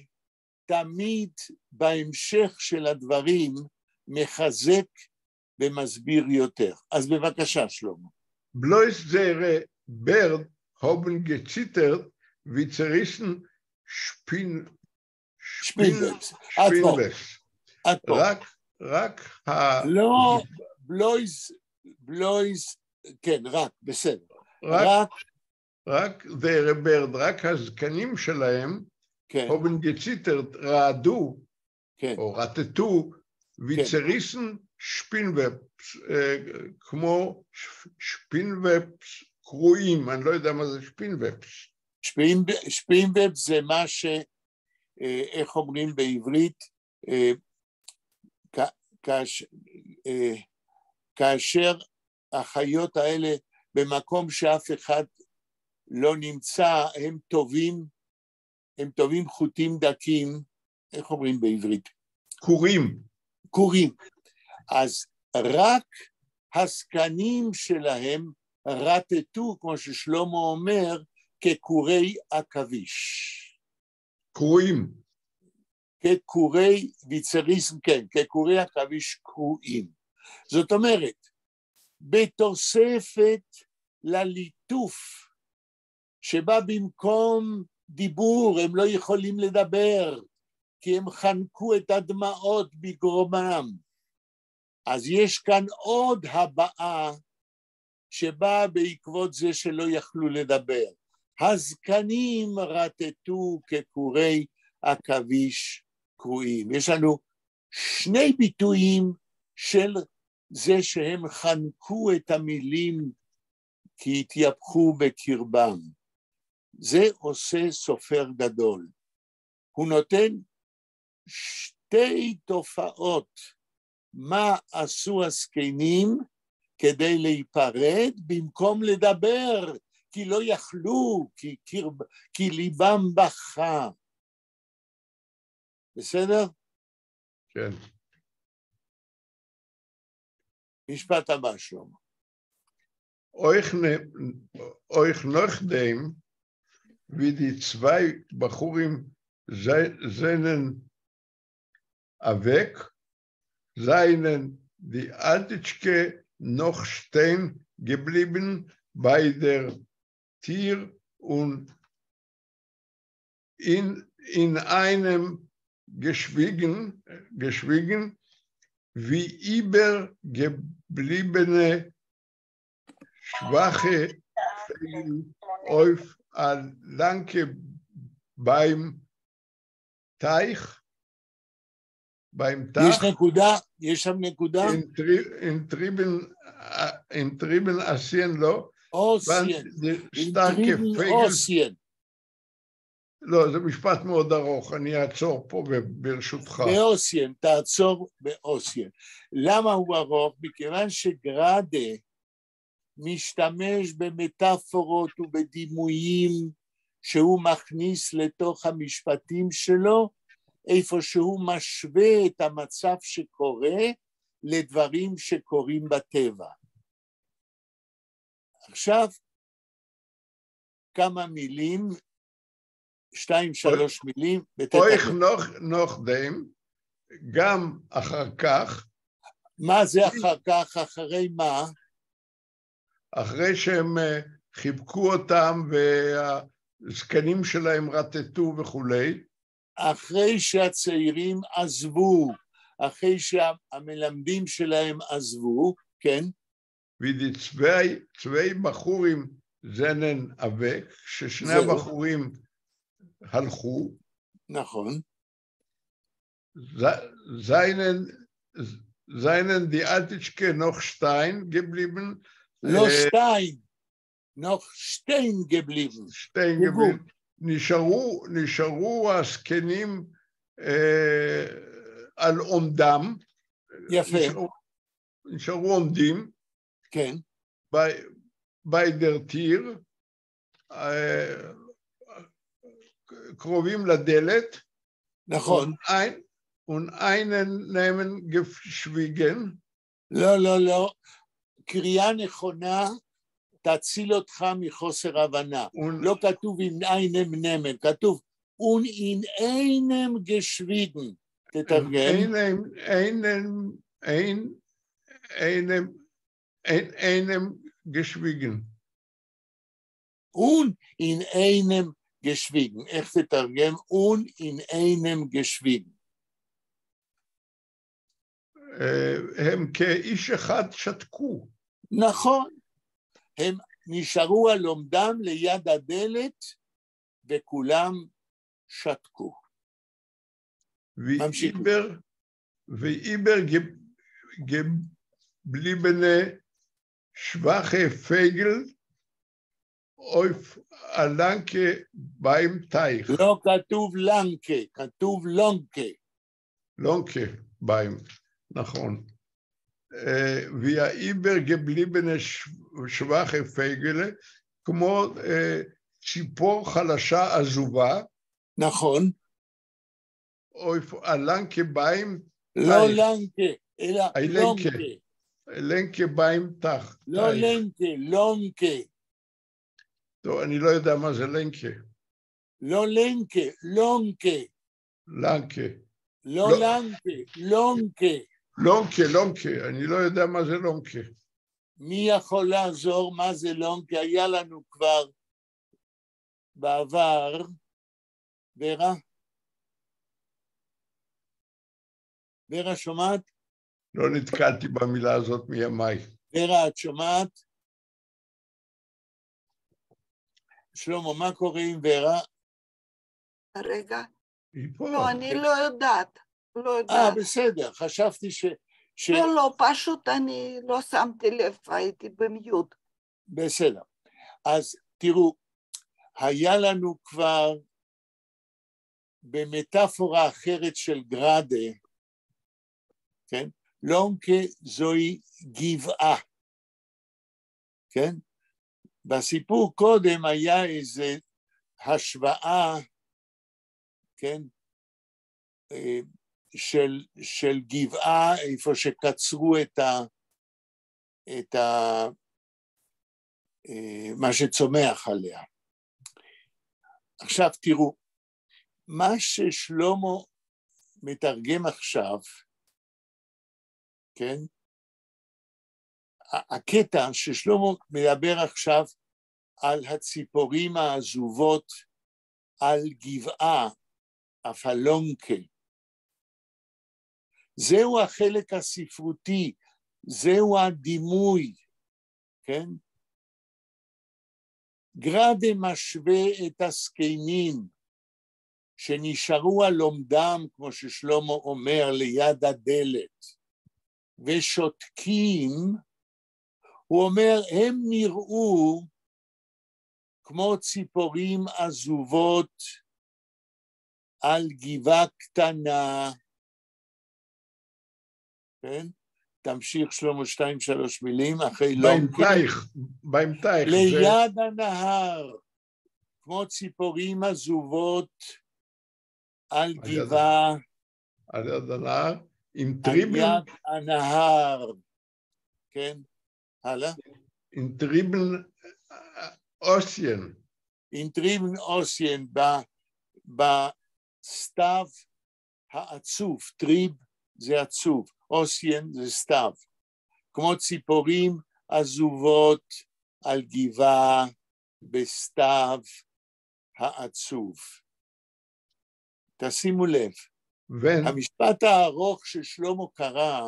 תמיד בהמשך של הדברים מחזק ומסביר יותר. אז בבקשה שלמה. Bloß wäre Bird haben gezittert, wie zerrissen Spinnwebs. רק לא, בלויז, כן, רק, בסדר. רק wäre Bird, רק הזקנים שלהם, haben gezittert, רעדו, או רטטו, wie zerrissen Spinnwebs, כמו שפינוובס קרועים, אני לא יודע מה זה שפינוובס. שפינוובס זה מה ש... איך אומרים בעברית? כאשר החיות האלה במקום שאף אחד לא נמצא, הם טובים חוטים דקים, איך אומרים בעברית? קורים. אז רק הזקנים שלהם רטטו, כמו ששלמה אומר, כקורי עכביש. קרועים. כקורי ויצריסם, כן, כקורי עכביש קרועים. זאת אומרת, בתוספת לליטוף, שבה במקום דיבור הם לא יכולים לדבר, כי הם חנקו את הדמעות בגרומם. אז יש כאן עוד הבאה שבאה בעקבות זה שלא יכלו לדבר. הזקנים רטטו כקורי עכביש קרועים. יש לנו שני ביטויים של זה שהם חנקו את המילים כי התייפחו בקרבם. זה עושה סופר גדול. הוא נותן שתי תופעות מה עשו הזקנים כדי להיפרד במקום לדבר, כי לא יכלו, כי ליבם בכה. בסדר? כן. משפט הבא, שלמה. euch nachdem, wie die zwei Bachurim seinen weg, seien die Altitschke noch stehen geblieben bei der Tür und in einem geschwiegen, wie übergebliebene schwache Fäden auf eine Lanke beim Teich, יש שם נקודה? in Trieben עשיין לא, אוסיין, אוסיין. לא, זה משפט מאוד ארוך, אני אעצור פה ברשותך. באוסיין, תעצור באוסיין. למה הוא ארוך? מכיוון שגרדה משתמש במטאפורות ובדימויים שהוא מכניס לתוך המשפטים שלו, איפה שהוא משווה את המצב שקורה לדברים שקורים בטבע. עכשיו, כמה מילים, 2-3 מילים. אויך נוחדם, גם אחר כך. מה זה אחר כך? אחרי מה? אחרי שהם חיבקו אותם והזקנים שלהם רטטו וכולי. אחרי שהצעירים עזבו, אחרי שהמלמדים שלהם עזבו, כן? ודי צווי בחורים זנן אבק, ששני הבחורים הלכו. נכון. זיינן די אלטישקה נוח שטיין גבליבן. לא שטיין, נוח שטיין גבליבן. שטיין גבליבן. נשארו הזקנים על עומדם. יפה. נשארו עומדים. כן. ביידרטיר, קרובים לדלת. נכון. und einen nehmen geschwiegen. לא. קריאה נכונה תציל אותך מחוסר הבנה. לא כתוב in einem nehmen, כתוב in einem geschwiegen. תתרגם. einem geschwiegen. in einem geschwiegen. איך תתרגם? in einem geschwiegen. הם כאיש אחד שתקו. נכון. הם נשארו על עומדם ליד הדלת, וכולם שתקו. ואיבר gebliebene schwache Vögel auf a Lanke beim Teich. לא כתוב לנקה, כתוב לונקה. לונקה beim, נכון. והאיבר-גבליבנה schwache Vögel, כמו ציפור חלשה עזובה. נכון. auf a Lanke beim Teich. לא לנקה, אלא לונקה. לנקה beim Teich. לא לנקה, לונקה. טוב, אני לא יודע מה זה לנקה. לא לנקה, לונקה. לנקה. לא לנקה, לונקה. לונקה, אני לא יודע מה זה לונקה. מי יכול לעזור מה זה לונקה? היה לנו כבר בעבר, ורה? ורה שומעת? לא נתקלתי במילה הזאת מימיי. ורה, את שומעת? שלמה, מה קורה עם ורה? רגע. היא פה. לא, אני לא יודעת. בסדר, חשבתי לא, פשוט אני לא שמתי לב, הייתי במיוט. בסדר. אז תראו, היה לנו כבר במטאפורה אחרת של גרדה, כן? לונקה זוהי גבעה, כן? בסיפור קודם היה איזה השוואה, כן? של גבעה, איפה שקצרו את מה שצומח עליה. עכשיו תראו, מה ששלמה מתרגם עכשיו, כן? הקטע ששלמה מדבר עכשיו על הציפורים העזובות על גבעה, אפלונקה. זהו החלק הספרותי, זהו הדימוי, כן? גרדה משווה את הזקנים שנשארו על עומדם, כמו ששלמה אומר, ליד הדלת, ושותקים, הוא אומר, הם נראו כמו ציפורים עזובות על גבעה קטנה, כן? תמשיך שלמה 2-3 מילים, אחרי באמתייך. ליד הנהר, כמו ציפורים עזובות על גבעה, על יד הנהר, עם על יד הנהר, כן? הלאה? עם טריבל אוסיין. עם טריבל אוסיין, בסתיו העצוב, טריב זה עצוב, אוסיין זה סתיו, כמו ציפורים עזובות על גבעה בסתיו העצוב. תשימו לב, המשפט הארוך ששלמה קרא,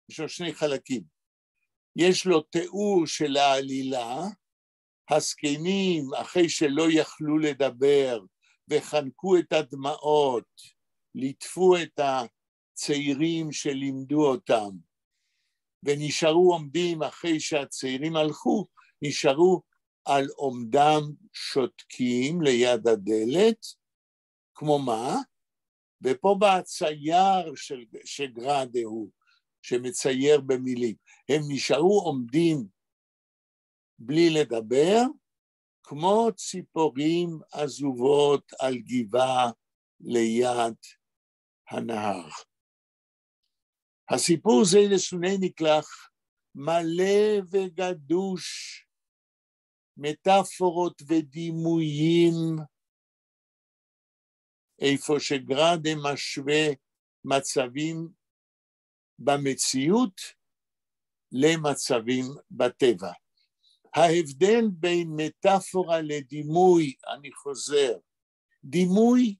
יש לו 2 חלקים, יש לו תיאור של העלילה, הזקנים אחרי שלא יכלו לדבר וחנקו את הדמעות, ליטפו את הצעירים שלימדו אותם, ונשארו עומדים אחרי שהצעירים הלכו, נשארו על עומדם שותקים ליד הדלת, כמו מה? ופה בצייר של גרדה הוא, שמצייר במילים, הם נשארו עומדים בלי לדבר, כמו ציפורים עזובות על גבעה ליד הנהר. הסיפור זה לסוני נקלח, מלא וגדוש, מטאפורות ודימויים, איפה שגרדה משווה מצבים במציאות למצבים בטבע. ההבדל בין מטאפורה לדימוי, אני חוזר, דימוי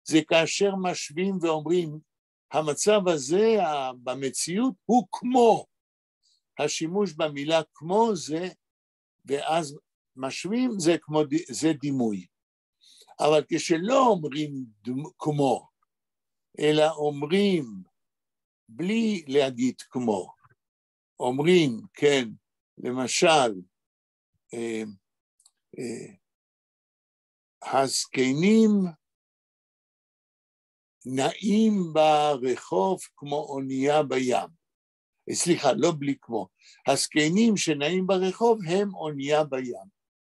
זה כאשר משווים ואומרים, המצב הזה במציאות הוא כמו, השימוש במילה כמו זה, ואז משווים זה דימוי. אבל כשלא אומרים כמו, אלא אומרים בלי להגיד כמו, אומרים, כן, למשל, הזקנים נעים ברחוב כמו אונייה בים. סליחה, לא בלי כמו. הזקנים שנעים ברחוב הם אונייה בים.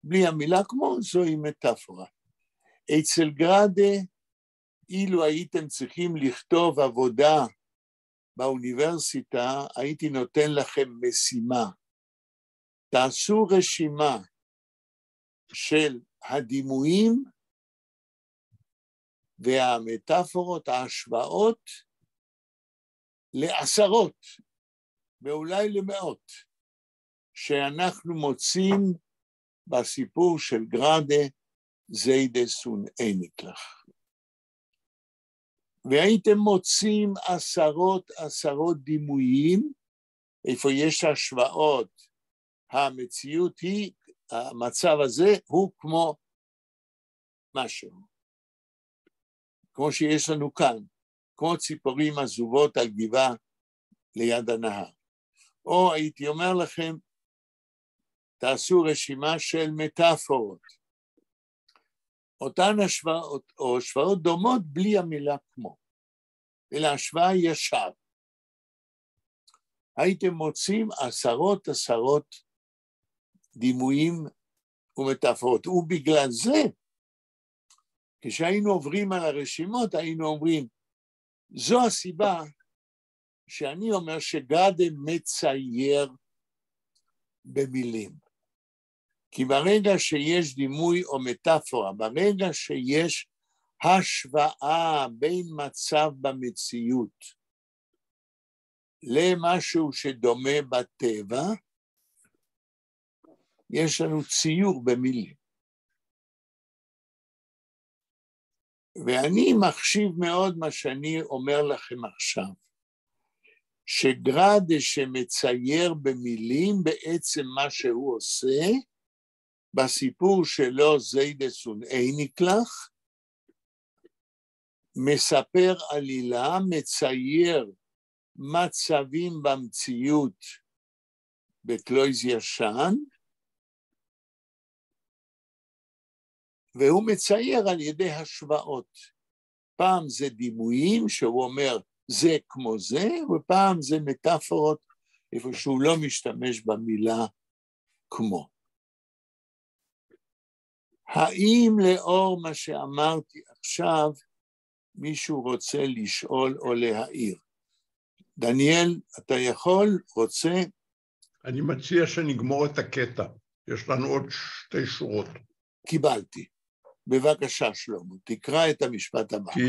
בלי המילה כמו, זוהי מטאפורה. אצל גרדה, אילו הייתם צריכים לכתוב עבודה באוניברסיטה, הייתי נותן לכם משימה. תעשו רשימה של הדימויים והמטאפורות, ההשוואות, לעשרות ואולי למאות, שאנחנו מוצאים בסיפור של גרדה, זיידס ונקלח. והייתם מוצאים עשרות דימויים, איפה יש השוואות, המציאות היא, המצב הזה הוא כמו משהו, כמו שיש לנו כאן, כמו ציפורים עזובות על גבעה ליד הנהר. או הייתי אומר לכם, תעשו רשימה של מטאפורות, אותן השוואות או השוואות דומות בלי המילה כמו, אלא השוואה ישר. הייתם מוצאים עשרות דימויים ומטאפורות, ובגלל זה, כשהיינו עוברים על הרשימות, היינו אומרים, זו הסיבה שאני אומר שגרדה מצייר במילים. כי ברגע שיש דימוי או מטאפורה, ברגע שיש השוואה בין מצב במציאות למשהו שדומה בטבע, יש לנו ציור במילים. ואני מחשיב מאוד מה שאני אומר לכם עכשיו, שגרדה שמצייר במילים בעצם מה שהוא עושה, בסיפור שלו זיידס ואיניקלח, מספר עלילה, מצייר מצבים במציאות בקלויז ישן, והוא מצייר על ידי השוואות. פעם זה דימויים שהוא אומר זה כמו זה, ופעם זה מטאפורות איפה שהוא לא משתמש במילה כמו. האם לאור מה שאמרתי עכשיו, מישהו רוצה לשאול או להעיר? דניאל, אתה יכול, רוצה? אני מציע שנגמור את הקטע. יש לנו עוד 2 שורות. קיבלתי. בבקשה, שלמה, תקרא את המשפט הבא. כי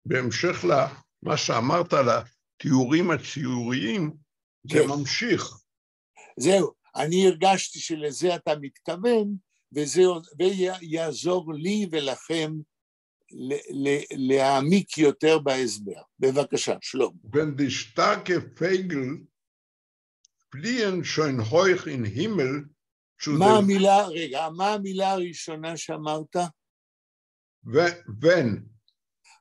בהמשך למה שאמרת על התיאורים הציוריים, זה ממשיך. זהו, אני הרגשתי שלזה אתה מתכוון, ויעזור לי ולכם להעמיק יותר בהסבר. בבקשה, שלמה. Wenn die starke Vögel fliehen schon hoch in Himmel, מה המילה הראשונה שאמרת? wenn.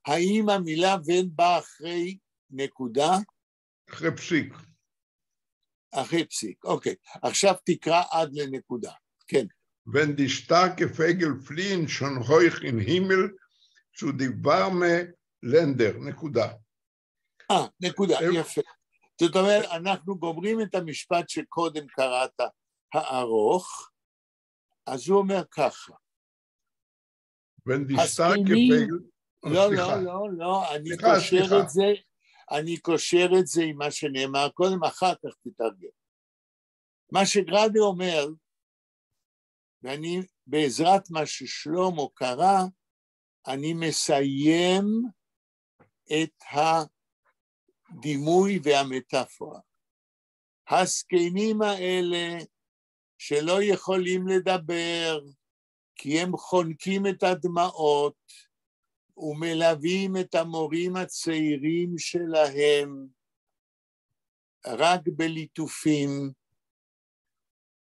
האם המילה wenn באה אחרי נקודה? אחרי פסיק. אחרי פסיק, אוקיי. עכשיו תקרא עד לנקודה, כן. Wenn die starke Vögel fliehen schon hoch in Himmel, zu die warme Länder, נקודה. נקודה, יפה. זאת אומרת, אנחנו גומרים את המשפט שקודם קראת, הארוך, אז הוא אומר ככה. לא, אני קושר את זה עם מה שנאמר קודם, אחר כך תתרגם. מה שגרדה אומר, ואני בעזרת מה ששלמה קרא, אני מסיים את הדימוי והמטאפורה. הזקנים האלה שלא יכולים לדבר, כי הם חונקים את הדמעות, ומלווים את המורים הצעירים שלהם, רק בליטופים,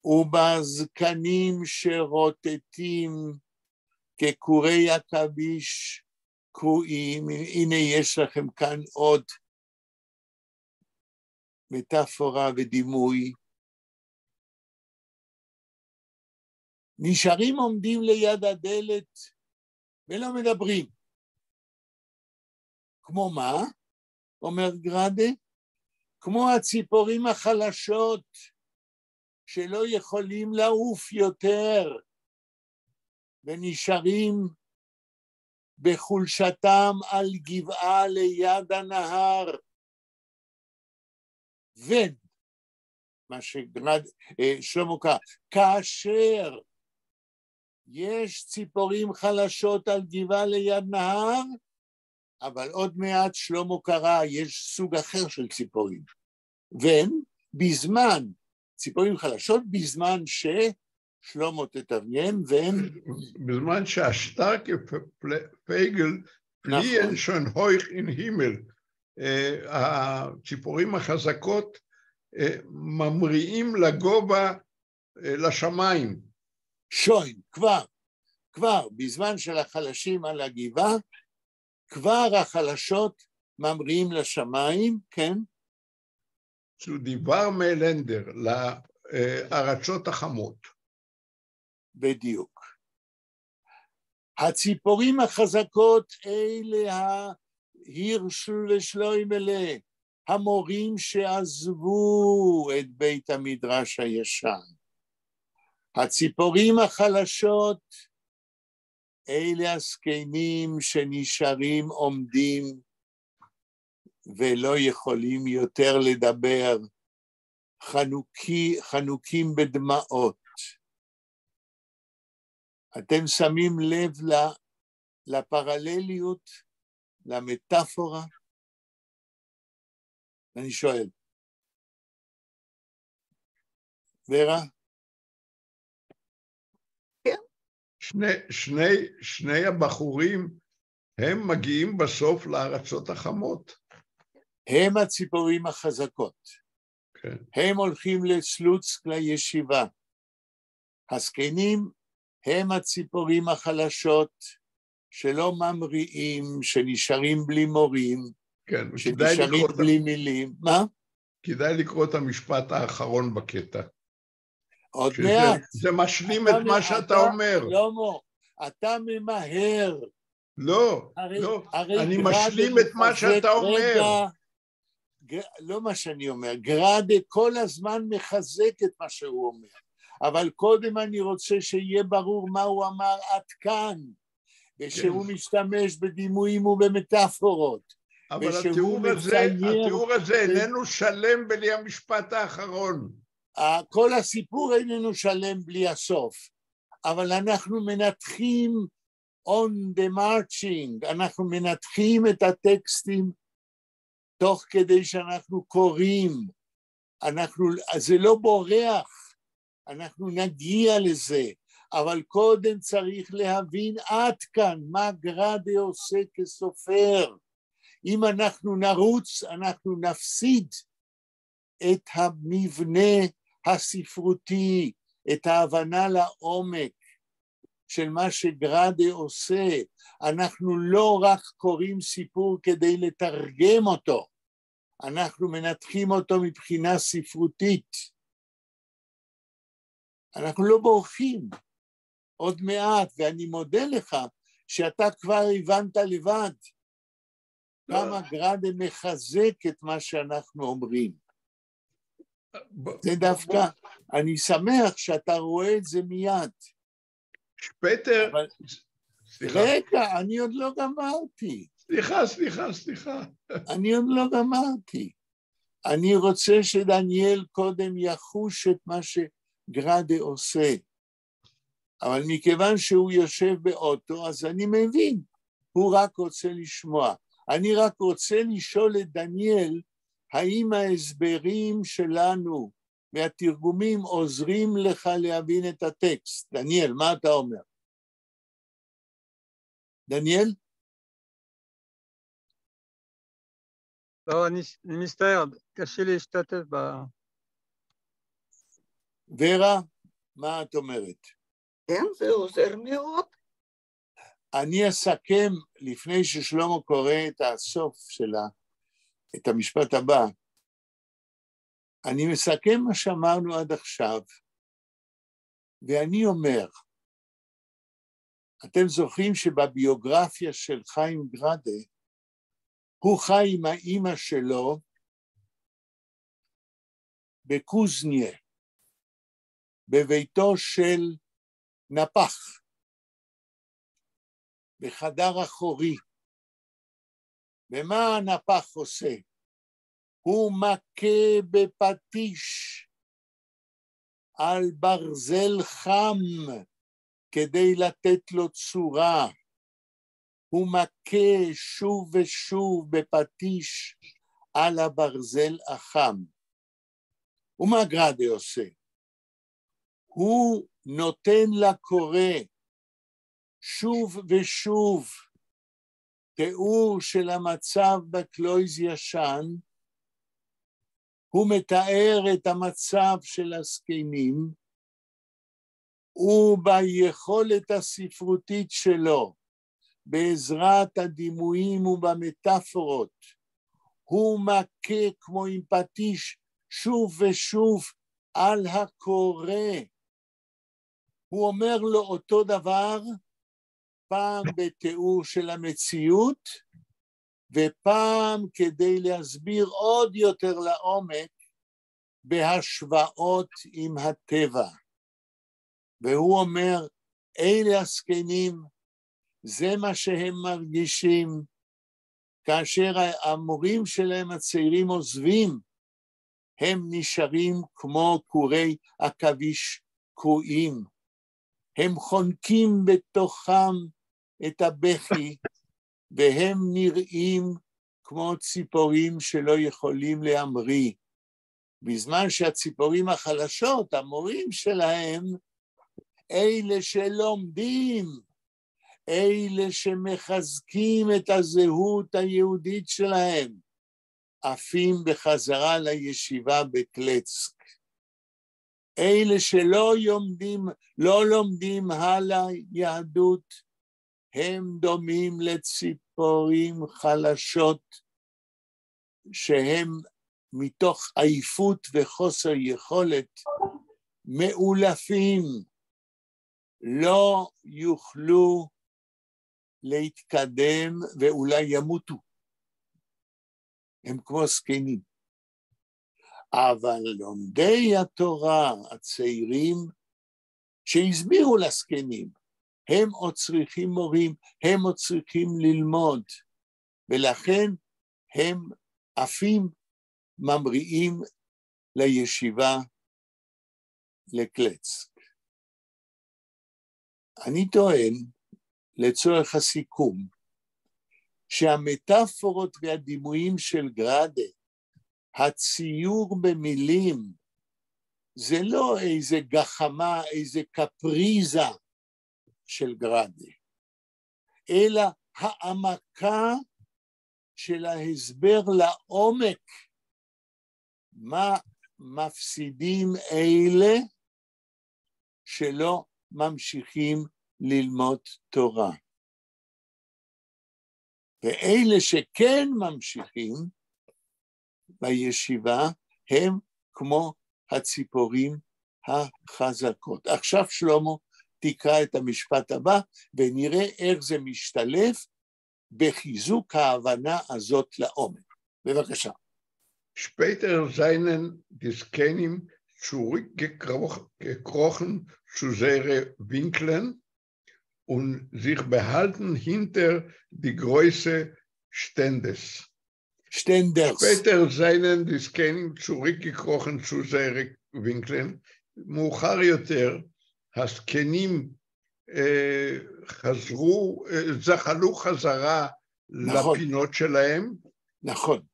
ובזקנים שרוטטים, כקורי עכביש קרועים. הנה יש לכם כאן עוד מטאפורה ודימוי. נשארים עומדים ליד הדלת ולא מדברים. כמו מה? אומר גרדה? כמו הציפורים החלשות שלא יכולים לעוף יותר ונשארים בחולשתם על גבעה ליד הנהר. מה שלמה קרא, כאשר יש ציפורים חלשות על גבעה ליד נהר, אבל עוד מעט שלמה קרא, יש סוג אחר של ציפורים. בזמן, ציפורים חלשות, בזמן שלמה תתרגם, בזמן שהשטרקה פייגל פליאן שון הויך אין הימל, הציפורים החזקות ממריאים לגובה לשמיים. שוין, כבר, בזמן של החלשים על הגבעה, כבר החלשות ממריאים לשמיים, כן? zu die warme Länder, לארצות החמות. בדיוק. הציפורים החזקות אלה ההירש ושלוימלה, המורים שעזבו את בית המדרש הישן. הציפורים החלשות אלה הזקנים שנשארים עומדים ולא יכולים יותר לדבר, חנוקים בדמעות. אתם שמים לב לפרלליות, למטאפורה? אני שואל. ורה? כן. שני הבחורים, הם מגיעים בסוף לארצות החמות. הם הציפורים החזקות. כן. הם הולכים לסלוצק לישיבה. הזקנים הם הציפורים החלשות, שלא ממריאים, שנשארים בלי מורים, כן, שנשארים בלי מילים. מה? כדאי לקרוא את המשפט האחרון בקטע. עוד מעט. זה משלים את מה שאתה אומר. לא, אתה ממהר. לא, אני משלים את מה שאתה אומר. לא מה שאני אומר, גראדה כל הזמן מחזק את מה שהוא אומר, אבל קודם אני רוצה שיהיה ברור מה הוא אמר עד כאן, ושהוא משתמש בדימויים ובמטאפורות. אבל התיאור הזה איננו שלם בלי המשפט האחרון. כל הסיפור איננו שלם בלי הסוף, אבל אנחנו מנתחים on the marching, אנחנו מנתחים את הטקסטים תוך כדי שאנחנו קוראים, זה לא בורח, אנחנו נגיע לזה, אבל קודם צריך להבין עד כאן מה גראדה עושה כסופר. אם אנחנו נרוץ, אנחנו נפסיד את המבנה הספרותי, את ההבנה לעומק של מה שגראדה עושה. אנחנו לא רק קוראים סיפור כדי לתרגם אותו, אנחנו מנתחים אותו מבחינה ספרותית. אנחנו לא בורחים עוד מעט, ואני מודה לך שאתה כבר הבנת לבד כמה גראדה מחזק את מה שאנחנו אומרים. זה דווקא, אני שמח שאתה רואה את זה מיד. שפטר, רגע, אני עוד לא גמרתי. סליחה. אני עוד לא גמרתי. אני רוצה שדניאל קודם יחוש את מה שגראדה עושה. אבל מכיוון שהוא יושב באוטו, אז אני מבין, הוא רק רוצה לשמוע. אני רק רוצה לשאול את דניאל, האם ההסברים שלנו והתרגומים עוזרים לך להבין את הטקסט? דניאל, מה אתה אומר? דניאל? לא, אני מצטער, קשה להשתתף ב... ורה, מה את אומרת? כן, זה עוזר מאוד. אני אסכם, לפני ששלמה קורא את הסוף שלה, את המשפט הבא, אני מסכם מה שאמרנו עד עכשיו, ואני אומר, אתם זוכרים שבביוגרפיה של חיים גראדה, הוא חי עם האמא שלו בקוזניה, בביתו של נפח, בחדר אחורי. ומה הנפח עושה? הוא מכה בפטיש על ברזל חם כדי לתת לו צורה. הוא מכה שוב ושוב בפטיש על הברזל החם. ומה גראדה עושה? הוא נותן לקורא שוב ושוב תיאור של המצב בקלויז ישן, הוא מתאר את המצב של הזקנים, וביכולת הספרותית שלו, בעזרת הדימויים ובמטאפורות, הוא מכה כמו עם פטיש שוב ושוב על הקורא. הוא אומר לו אותו דבר, פעם בתיאור של המציאות, ופעם כדי להסביר עוד יותר לעומק, בהשוואות עם הטבע. והוא אומר, אלה הזקנים, זה מה שהם מרגישים, כאשר המורים שלהם הצעירים עוזבים, הם נשארים כמו קורי עכביש קרועים, הם חונקים בתוכם את הבכי, והם נראים כמו ציפורים שלא יכולים להמריא, בזמן שהציפורים החלשות, המורים שלהם, אלה שלומדים, אלה שמחזקים את הזהות היהודית שלהם, עפים בחזרה לישיבה בקלצק. אלה שלא לומדים הלאה יהדות, הם דומים לציפורים חלשות, שהם מתוך עייפות וחוסר יכולת, מאולפים, לא יוכלו להתקדם ואולי ימותו. הם כמו זקנים. אבל לומדי התורה הצעירים שהסבירו לזקנים, הם עוד צריכים מורים, הם עוד צריכים ללמוד, ולכן הם עפים ממריאים לישיבה לקלצק. אני טוען, לצורך הסיכום, שהמטאפורות והדימויים של גראדה, הציור במילים, זה לא איזה גחמה, איזה קפריזה של גראדה, אלא העמקה של ההסבר לעומק, מה מפסידים אלה שלא ממשיכים ללמוד תורה. ואלה שכן ממשיכים בישיבה, הם כמו הציפורים החזקות. עכשיו שלמה תקרא את המשפט הבא, ונראה איך זה משתלב בחיזוק ההבנה הזאת לעומק. בבקשה. Später seien die Skenim zurückgekrochen zu sehr Winkeln und sich behalten hinter die Größe Ständers. Später seien die Skenim zurückgekrochen zu sehr Winkeln. מאוחר יותר, הסקנים זחלו חזרה לפינות שלהם. נכון.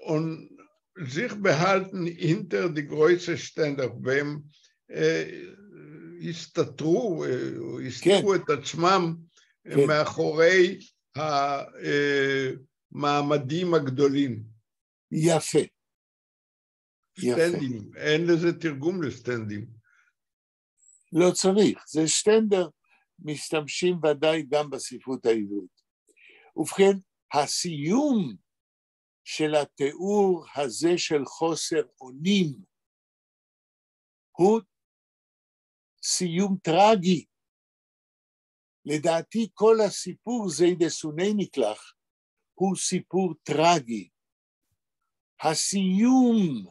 Und sich behalten hinter die Größe Ständer, והם הסתתרו, הסתירו את עצמם מאחורי המעמדים הגדולים. יפה. סטנדים, אין לזה תרגום לסטנדים. לא צריך, זה שטנדר, משתמשים ודאי גם בספרות העברית. ובכן, הסיום של התיאור הזה של חוסר אונים, הוא סיום טרגי. לדעתי כל הסיפור זיידה סוני נקלח, הוא סיפור טרגי. הסיום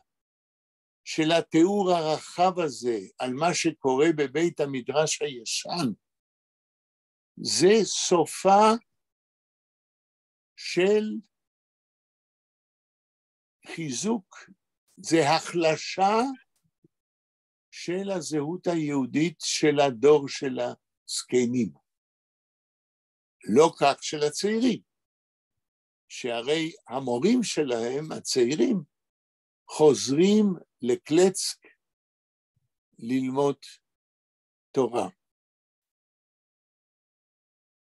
של התיאור הרחב הזה על מה שקורה בבית המדרש הישן, זה סופה של חיזוק, זה החלשה של הזהות היהודית של הדור של הזקנים. לא כך של הצעירים, שהרי המורים שלהם, הצעירים, חוזרים לקלצק ללמוד תורה.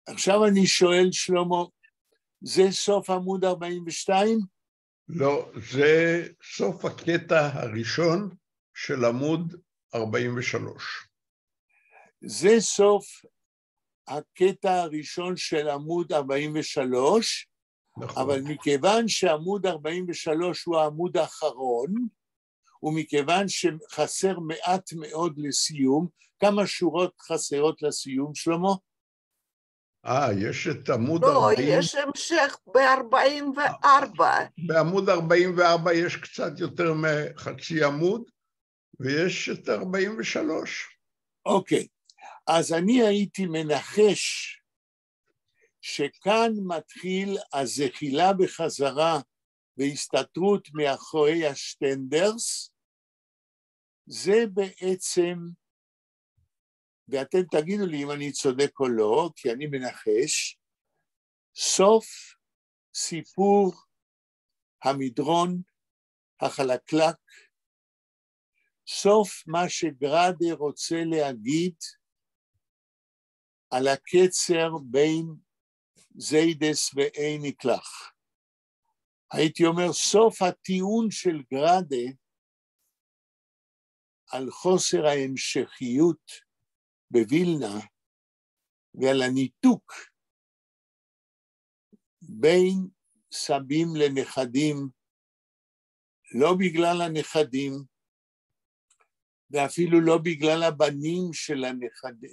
עכשיו אני שואל שלמה, זה סוף עמוד 42? לא, זה סוף הקטע הראשון של עמוד 43. זה סוף הקטע הראשון של עמוד 43, נכון. אבל מכיוון שעמוד 43 הוא העמוד האחרון, ומכיוון שחסר מעט מאוד לסיום, כמה שורות חסרות לסיום, שלמה? יש את עמוד 40. לא, יש המשך ב-44. בעמוד 44 יש קצת יותר מחצי עמוד, ויש את 43. אוקיי, אז אני הייתי מנחש שכאן מתחיל הזחילה בחזרה והסתתרות מאחורי השטנדרס, זה בעצם, ואתם תגידו לי אם אני צודק או לא, כי אני מנחש, סוף סיפור המדרון החלקלק, סוף מה שגראדה רוצה להגיד על הקצר בין זיידס ואיניקלח. הייתי אומר, סוף הטיעון של גראדה על חוסר ההמשכיות בווילנה ועל הניתוק בין סבים לנכדים, לא בגלל הנכדים, ואפילו לא בגלל הבנים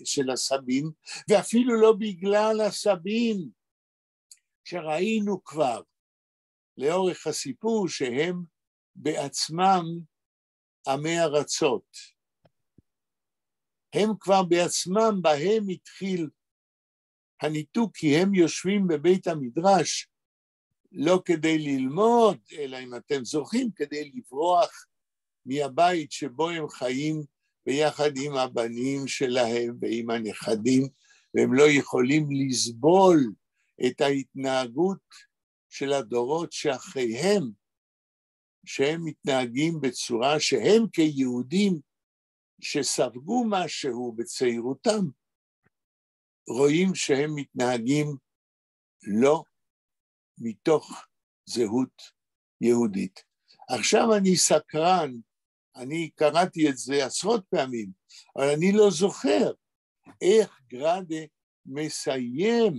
של הסבים, ואפילו לא בגלל הסבים, שראינו כבר לאורך הסיפור שהם בעצמם עמי ארצות. הם כבר בעצמם, בהם התחיל הניתוק, כי הם יושבים בבית המדרש, לא כדי ללמוד, אלא אם אתם זוכרים, כדי לברוח מהבית שבו הם חיים ביחד עם הבנים שלהם ועם הנכדים, והם לא יכולים לסבול את ההתנהגות של הדורות שאחריהם, שהם מתנהגים בצורה שהם כיהודים שספגו משהו בצעירותם, רואים שהם מתנהגים לא מתוך זהות יהודית. עכשיו אני סקרן, אני קראתי את זה עשרות פעמים, אבל אני לא זוכר איך גראדה מסיים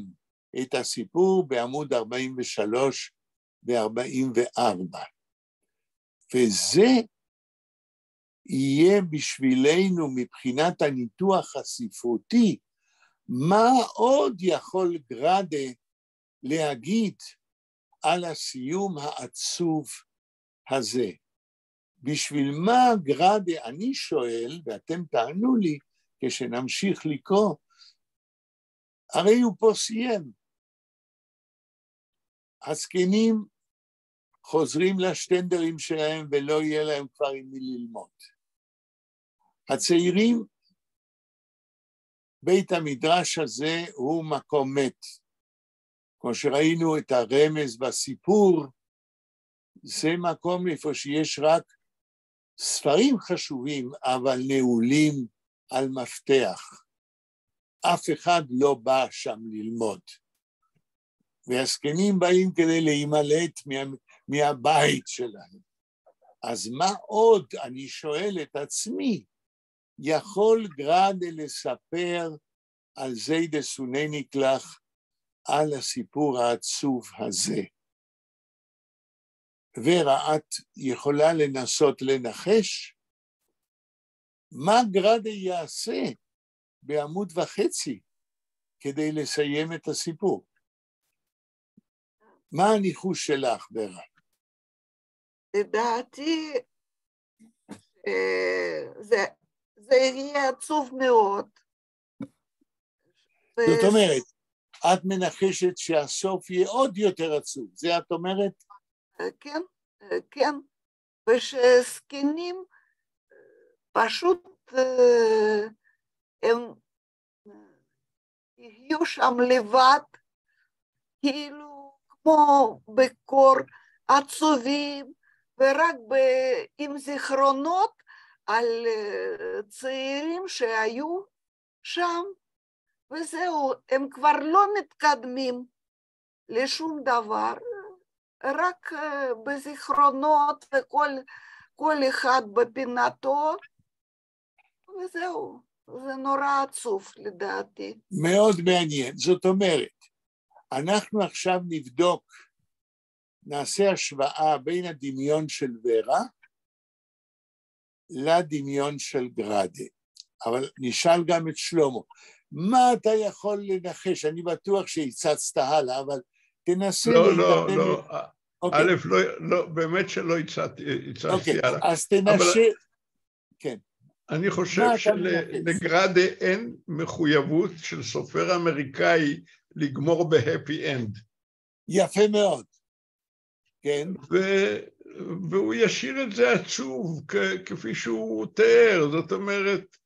את הסיפור בעמוד 43 ו-44. וזה יהיה בשבילנו מבחינת הניתוח הספרותי, מה עוד יכול גראדה להגיד על הסיום העצוב הזה? בשביל מה גראדה, אני שואל, ואתם תענו לי כשנמשיך לקרוא, הרי הוא פה סיים. הזקנים חוזרים לשטנדרים שלהם ולא יהיה להם כבר עם מי ללמוד. הצעירים, בית המדרש הזה הוא מקום מת. כמו שראינו את הרמז בסיפור, זה מקום איפה שיש רק ספרים חשובים, אבל נעולים על מפתח. אף אחד לא בא שם ללמוד. והזקנים באים כדי להימלט מהבית שלהם. אז מה עוד, אני שואל את עצמי, יכול גראדה לספר על זיידס וניניקלח, על הסיפור העצוב הזה? ורה, את יכולה לנסות לנחש? מה גראדה יעשה בעמוד וחצי כדי לסיים את הסיפור? מה הניחוש שלך, ורה? לדעתי, זה יהיה עצוב מאוד. זאת אומרת, את מנחשת שהסוף יהיה עוד יותר עצוב, זה את אומרת? כן, כן, ושזקנים פשוט הם יהיו שם לבד, כאילו כמו בקור עצובים, ורק עם זיכרונות על צעירים שהיו שם, וזהו, הם כבר לא מתקדמים לשום דבר, רק בזיכרונות וכל אחד בפינתו, וזהו, זה נורא עצוב לדעתי. מאוד מעניין, זאת אומרת, אנחנו עכשיו נבדוק, נעשה השוואה בין הדמיון של ורה לדמיון של גראדה, אבל נשאל גם את שלמה, מה אתה יכול לנחש? אני בטוח שהצצת הלאה, אבל תנסה להתקדם. לא, א', לא, באמת שלא הצצתי הלאה. אז תנסה, כן. אני חושב שלגראדה אין מחויבות של סופר אמריקאי לגמור בהפי אנד. יפה מאוד. כן. והוא ישאיר את זה עצוב, כפי שהוא תיאר. זאת אומרת,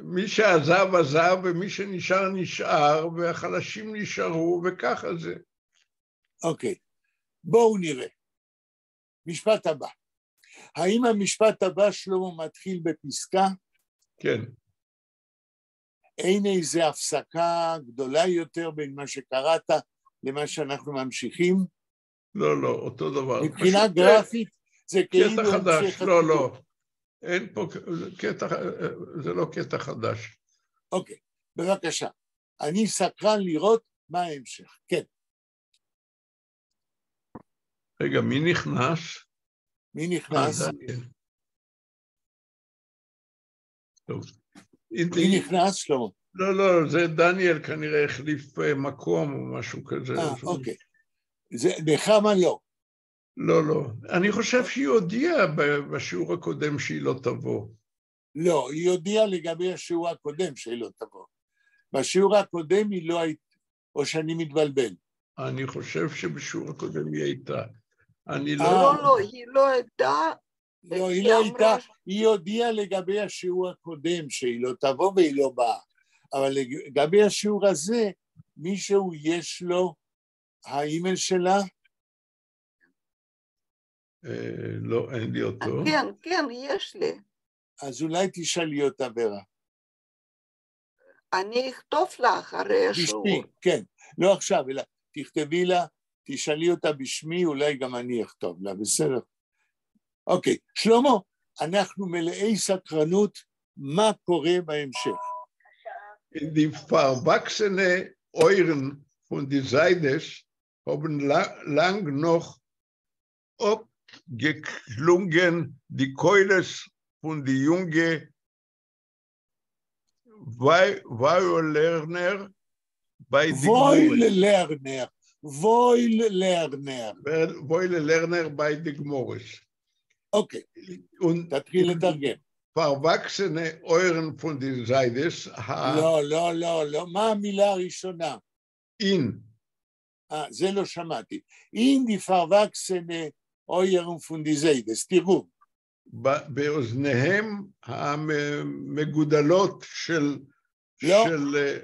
מי שעזב עזב, ומי שנשאר נשאר, והחלשים נשארו, וככה זה. אוקיי, בואו נראה. משפט הבא. האם המשפט הבא שלמה מתחיל בפסקה? כן. אין איזו הפסקה גדולה יותר בין מה שקראת למה שאנחנו ממשיכים? לא, אותו דבר. מבחינה גרפית זה כאילו... קטע חדש, לא. אין פה קטע, זה לא קטע חדש. אוקיי, בבקשה. אני סקרן לראות מה ההמשך. כן. רגע, מי נכנס? מי נכנס? טוב. מי נכנס, שלמה? לא, זה דניאל כנראה החליף מקום או משהו כזה. אוקיי. זה נחמה לא. לא. אני חושב שהיא הודיעה בשיעור הקודם שהיא לא תבוא. לא, היא הודיעה לגבי השיעור הקודם שהיא לא תבוא. בשיעור הקודם היא לא הייתה, או שאני מתבלבל. אני חושב שבשיעור הקודם היא הייתה. לא, היא לא הייתה. לא, היא לא הייתה, היא הודיעה לגבי השיעור הקודם שהיא לא תבוא והיא לא באה. אבל לגבי השיעור הזה, מישהו יש לו האימייל שלה? לא, אין לי אותו. כן, יש לי. אז אולי תשאלי אותה ורה. אני אכתוב לה אחרי השיעור. כן, לא עכשיו, אלא תכתבי לה, תשאלי אותה בשמי, אולי גם אני אכתוב לה, בסדר? אוקיי, שלמה, אנחנו מלאי סקרנות, מה קורה בהמשך? In die verwachsene Euren von die Seides haben lang noch abgeklungen die Keules von die junge Woilerner bei die Woilerner bei die Gmores. אוקיי, תתחיל לתרגם. verwachsene Euren von die Seides. לא, מה המילה הראשונה? In. זה לא שמעתי. In die verwachsene Euren von die Seides, תראו. באוזניהם המגודלות של...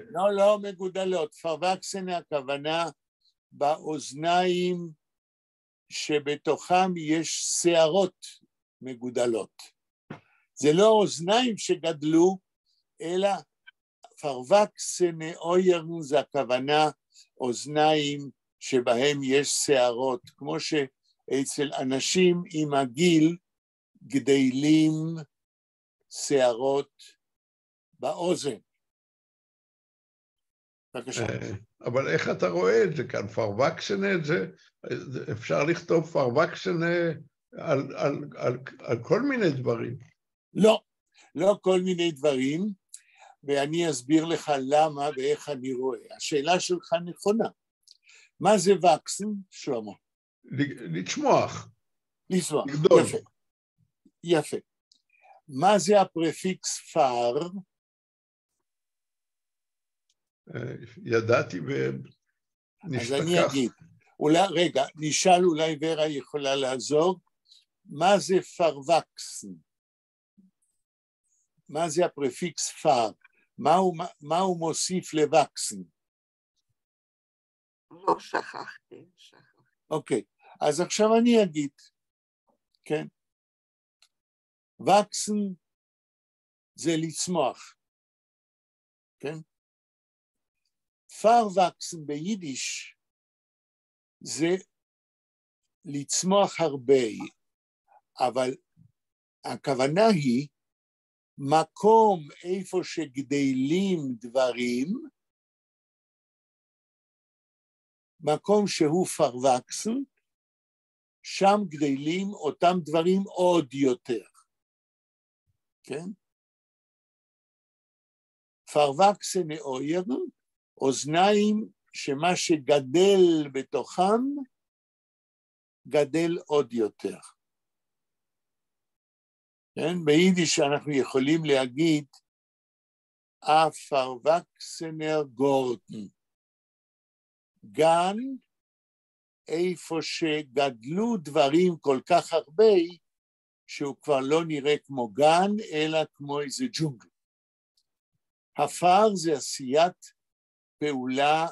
לא מגודלות. verwachsene הכוונה באוזניים שבתוכם יש שערות מגודלות. זה לא אוזניים שגדלו, אלא verwachsene Euren זה הכוונה אוזניים שבהם יש שערות, כמו שאצל אנשים עם הגיל גדלים שערות באוזן. בבקשה. אבל איך אתה רואה את זה כאן? verwachsene זה, אפשר לכתוב verwachsene על כל מיני דברים. לא כל מיני דברים, ואני אסביר לך למה ואיך אני רואה. השאלה שלך נכונה. מה זה וקסן, שלמה? לצמוח. לגדול. יפה. מה זה הפרפיקס פאר? ידעתי ונשתכח. אז אני אגיד. רגע, נשאל אולי ורה יכולה לעזור. מה זה verwachsen? מה זה הפרפיקס פאר? מה הוא מוסיף לווקסן? לא שכחתי. אוקיי, אז עכשיו אני אגיד, כן? וקסן זה לצמוח, כן? verwachsen ביידיש זה לצמוח הרבה, אבל הכוונה היא מקום איפה שגדלים דברים, מקום שהוא verwachsen, שם גדלים אותם דברים עוד יותר, כן? verwachsene Euren, אוזניים שמה שגדל בתוכם, גדל עוד יותר. כן? ביידיש אנחנו יכולים להגיד, verwachsener Garten. גן איפה שגדלו דברים כל כך הרבה, שהוא כבר לא נראה כמו גן, אלא כמו איזה ג'ונגל. הפר זה עשיית פעולה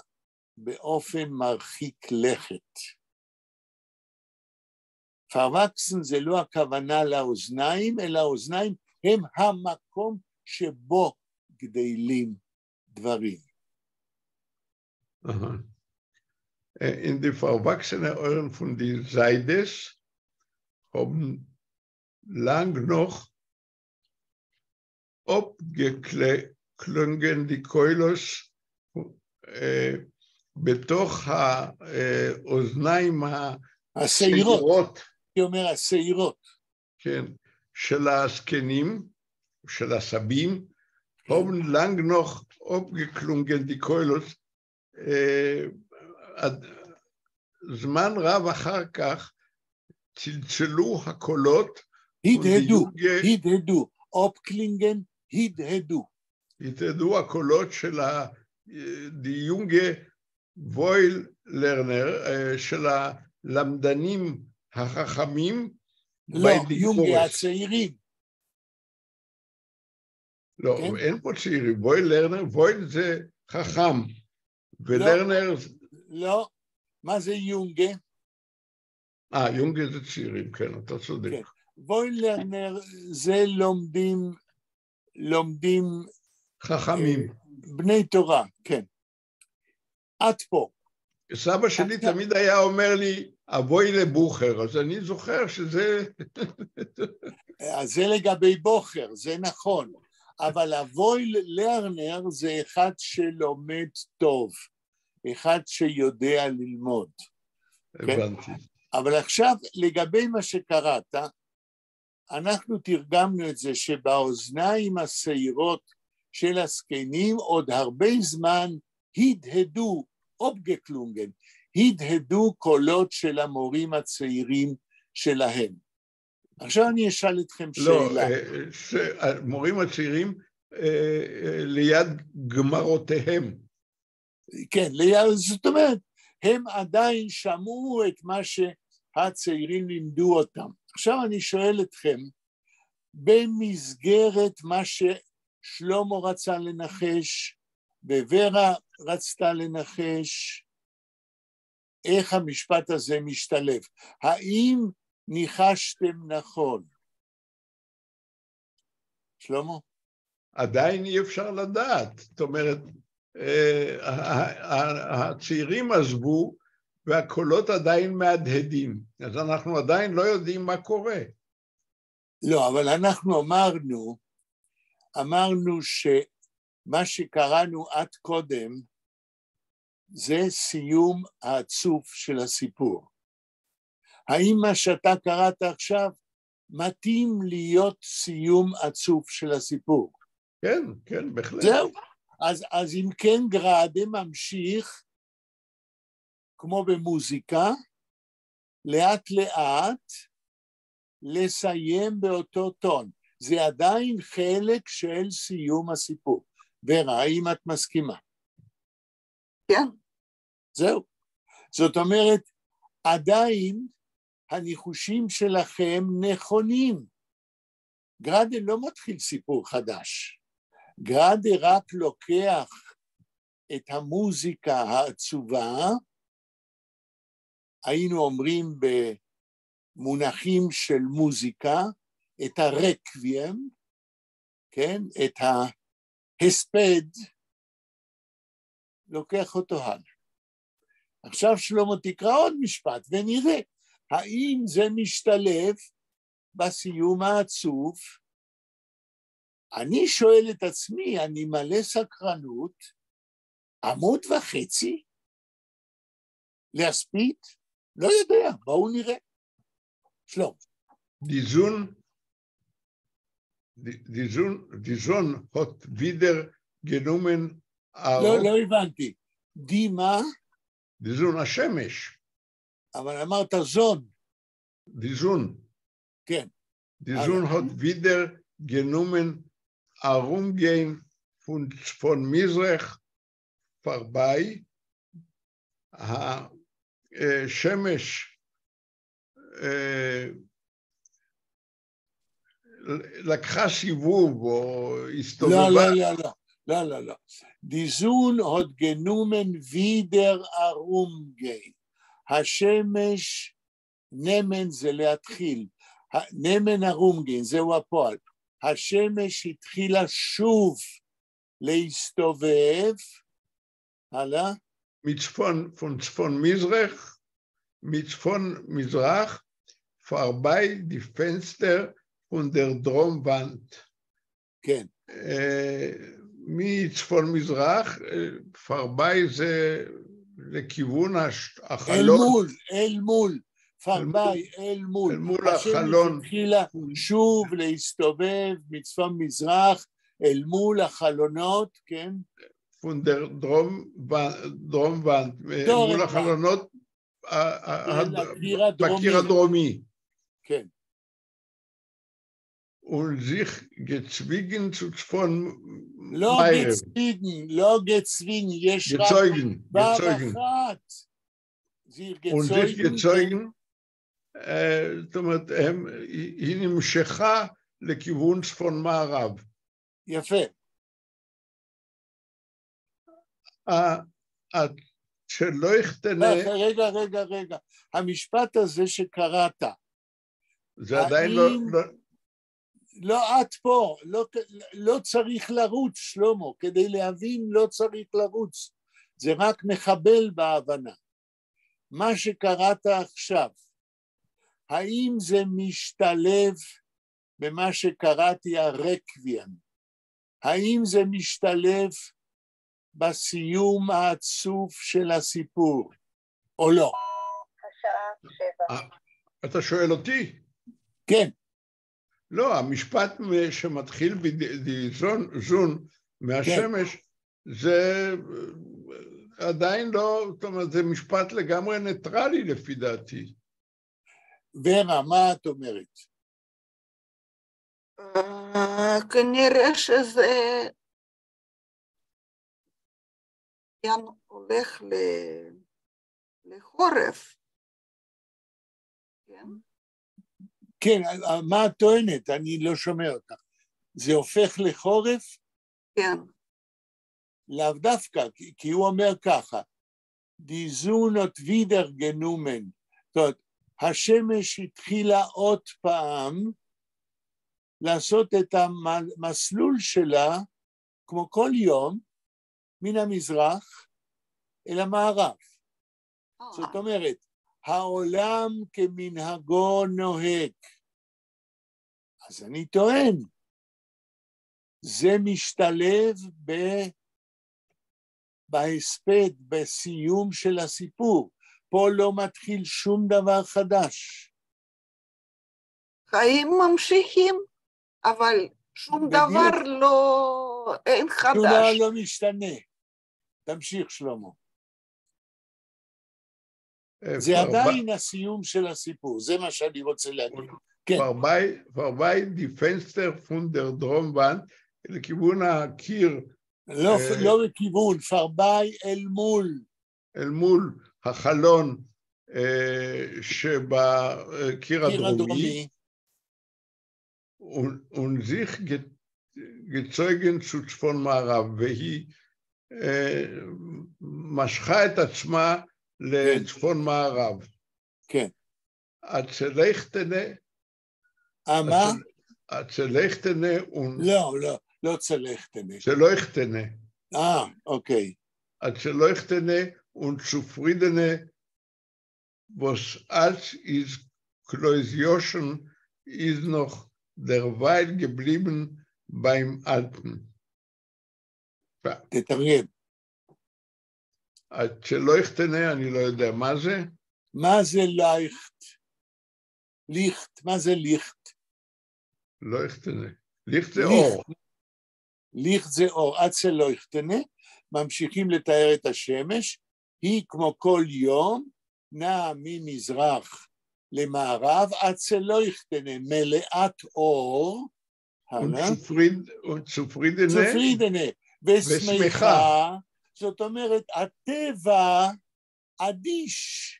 באופן מרחיק לכת. פרווקסן זה לא הכוונה לאוזניים, אלא האוזניים הם המקום שבו גדלים דברים. In die verwachsene Ohren von die Seides haben lang noch abgeklungen die Keulos בתוך האוזניים השעירות. היא אומר השעירות. כן, של הזקנים, של הסבים, haben lang noch abgeklungen die Keulos, זמן רב אחר כך צלצלו הקולות, הדהדו, אופקלינגן, הדהדו הקולות של די יונגה וויל לרנר, של הלמדנים החכמים, לא, יונגה הצעירים. לא, אין פה צעירים, וויל לרנר, וויל זה חכם, ולרנר... לא, מה זה יונגה? יונגה זה צעירים, כן, אתה צודק. כן. וויל לרנר זה לומדים חכמים. בני תורה, כן. עד פה. סבא שלי תמיד היה אומר לי, אבוי לבוכר, אז אני זוכר שזה... אז זה לגבי בוכר, זה נכון. אבל אבוי לרנר זה אחד שלומד טוב, אחד שיודע ללמוד. הבנתי. כן? אבל עכשיו, לגבי מה שקראת, אנחנו תרגמנו את זה שבאוזניים השעירות של הזקנים עוד הרבה זמן הדהדו, אובגקלונגן, הדהדו קולות של המורים הצעירים שלהם. עכשיו אני אשאל אתכם שאלה. לא, מורים הצעירים ליד גמרותיהם. כן, זאת אומרת, הם עדיין שמעו את מה שהצעירים לימדו אותם. עכשיו אני שואל אתכם, במסגרת מה ששלמה רצה לנחש, ווורה רצתה לנחש, איך המשפט הזה משתלב? האם ניחשתם נכון? שלמה? עדיין אי אפשר לדעת. זאת אומרת, הצעירים עזבו והקולות עדיין מהדהדים. אז אנחנו עדיין לא יודעים מה קורה. לא, אבל אנחנו אמרנו שמה שקראנו עד קודם, זה סיום העצוב של הסיפור. האם מה שאתה קראת עכשיו מתאים להיות סיום עצוב של הסיפור? כן, כן, בהחלט. זהו. אז אם כן גראדה ממשיך, כמו במוזיקה, לאט לאט לסיים באותו טון. זה עדיין חלק של סיום הסיפור. ורה, האם את מסכימה? כן. זהו. זאת אומרת, עדיין הניחושים שלכם נכונים. גראדה לא מתחיל סיפור חדש. גראדה רק לוקח את המוזיקה העצובה, היינו אומרים במונחים של מוזיקה, את הרקוויאם, כן? את ההספד, לוקח אותו הלאה. עכשיו שלמה תקרא עוד משפט ונראה, האם זה משתלב בסיום העצוב? אני שואל את עצמי, אני מלא סקרנות, עמוד וחצי? להספיק? לא יודע, בואו נראה. שלום. Die Sonne hat wieder genommen... לא הבנתי. די מה? Die Sonne, השמש. אבל אמרת זון. Die Sonne. כן. Die Sonne hat wieder genommen herumgehen von Mizrach vorbei. שמש לקחה סיבוב או הסתובבה. לא. Die Sonne hat genommen wieder herumgehen. השמש, נמן זה להתחיל. נמן herumgehen, זהו הפועל. השמש התחילה שוב להסתובב. הלאה? von Zfon Mizrach vorbei die Fenster von der Dromwand. כן. מצפון מזרח, vorbei זה לכיוון החלון. אל מול. פרביי, אל מול. אל מול החלון. השמש התחילה שוב להסתובב מצפון מזרח, אל מול החלונות, כן? von der Dromwand, מול החלונות בקיר הדרומי. כן. und sich gezwungen zu Zfon לא gezwingen, יש רק gezeugen. und sich gezeugen, זאת אומרת, היא נמשכה לכיוון צפון מערב. יפה. שלא יחתנה... רגע. המשפט הזה שקראת. זה עדיין לא... לא, את פה, לא צריך לרוץ, שלמה, כדי להבין לא צריך לרוץ, זה רק מחבל בהבנה. מה שקראת עכשיו, האם זה משתלב במה שקראתי הרקוויאם? האם זה משתלב בסיום העצוב של הסיפור, או לא? השעה 7. אתה שואל אותי? כן. לא, המשפט שמתחיל בזון מהשמש, זה עדיין לא, זאת אומרת, זה משפט לגמרי ניטרלי לפי דעתי. ורה, מה את אומרת? כנראה שזה הולך לחורף. כן? כן, מה את טוענת? אני לא שומע אותך. זה הופך לחורף? כן. לאו דווקא, כי הוא אומר ככה, Die Sonne hat wieder genommen. זאת אומרת, השמש התחילה עוד פעם לעשות את המסלול שלה, כמו כל יום, מן המזרח אל המערב. זאת אומרת, העולם כמנהגו נוהג. אז אני טוען, זה משתלב בהספד, בסיום של הסיפור. פה לא מתחיל שום דבר חדש. חיים ממשיכים, אבל שום דבר לא, אין חדש. שום דבר לא משתנה. תמשיך, שלמה. זה עדיין הסיום של הסיפור, זה מה שאני רוצה להגיד. vorbei die Fenster von der Dromwand, לכיוון הקיר. לא לכיוון, vorbei אל מול. אל מול החלון שבקיר הדרומי. und sich gezeugen zu צפון מערב, והיא משכה את עצמה לצפון מערב. כן. הצלחתנה. מה? הצלחתנה. לא צלחתנה. צלחתנה. אוקיי. הצלחתנה und zufriedene, was als ist Klosioschen, ist noch derweil geblieben beim Alten. תתרגם. הצלחתנה, אני לא יודע מה זה. מה זה ליכט? ליכט, מה זה ליכט? ליכטנה. ליכט זה אור. ליכט זה אור. הצלחתנה, ממשיכים לתאר את השמש, היא כמו כל יום, נעה ממזרח למערב, הצלחתנה, מלאת אור. צופרידנה. ושמחה, זאת אומרת, הטבע אדיש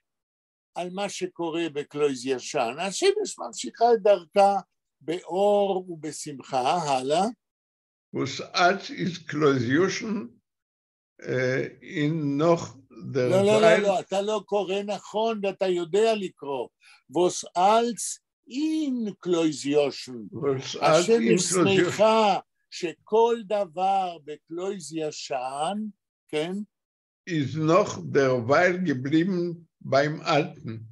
על מה שקורה בקלויז ישן. השמש ממשיכה את דרכה באור ובשמחה, הלאה. Was als ist Klosion in noch der לא, אתה לא קורא נכון ואתה יודע לקרוא. Was als in קלויז ישן. השמש שמחה שכל דבר בקלויז ישן, כן? ist noch derweil geblieben beim Alten,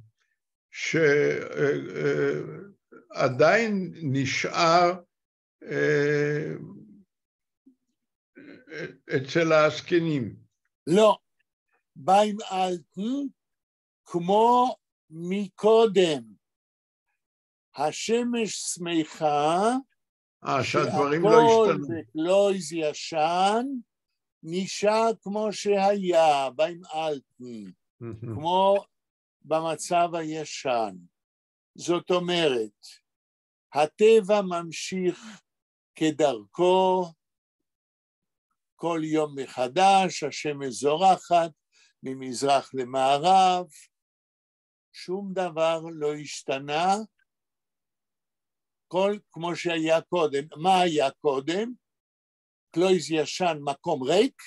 שעדיין נשאר אצל הזקנים. לא, beim Alten, כמו מקודם. השמש שמחה, שהדברים לא השתנו. שהכל בקלויז ישן, נשאר כמו שהיה, beim Alten, כמו במצב הישן. זאת אומרת, הטבע ממשיך כדרכו, כל יום מחדש, השמש זורחת, ממזרח למערב, שום דבר לא השתנה, כמו שהיה קודם. מה היה קודם? קלויז ישן, מקום ריק,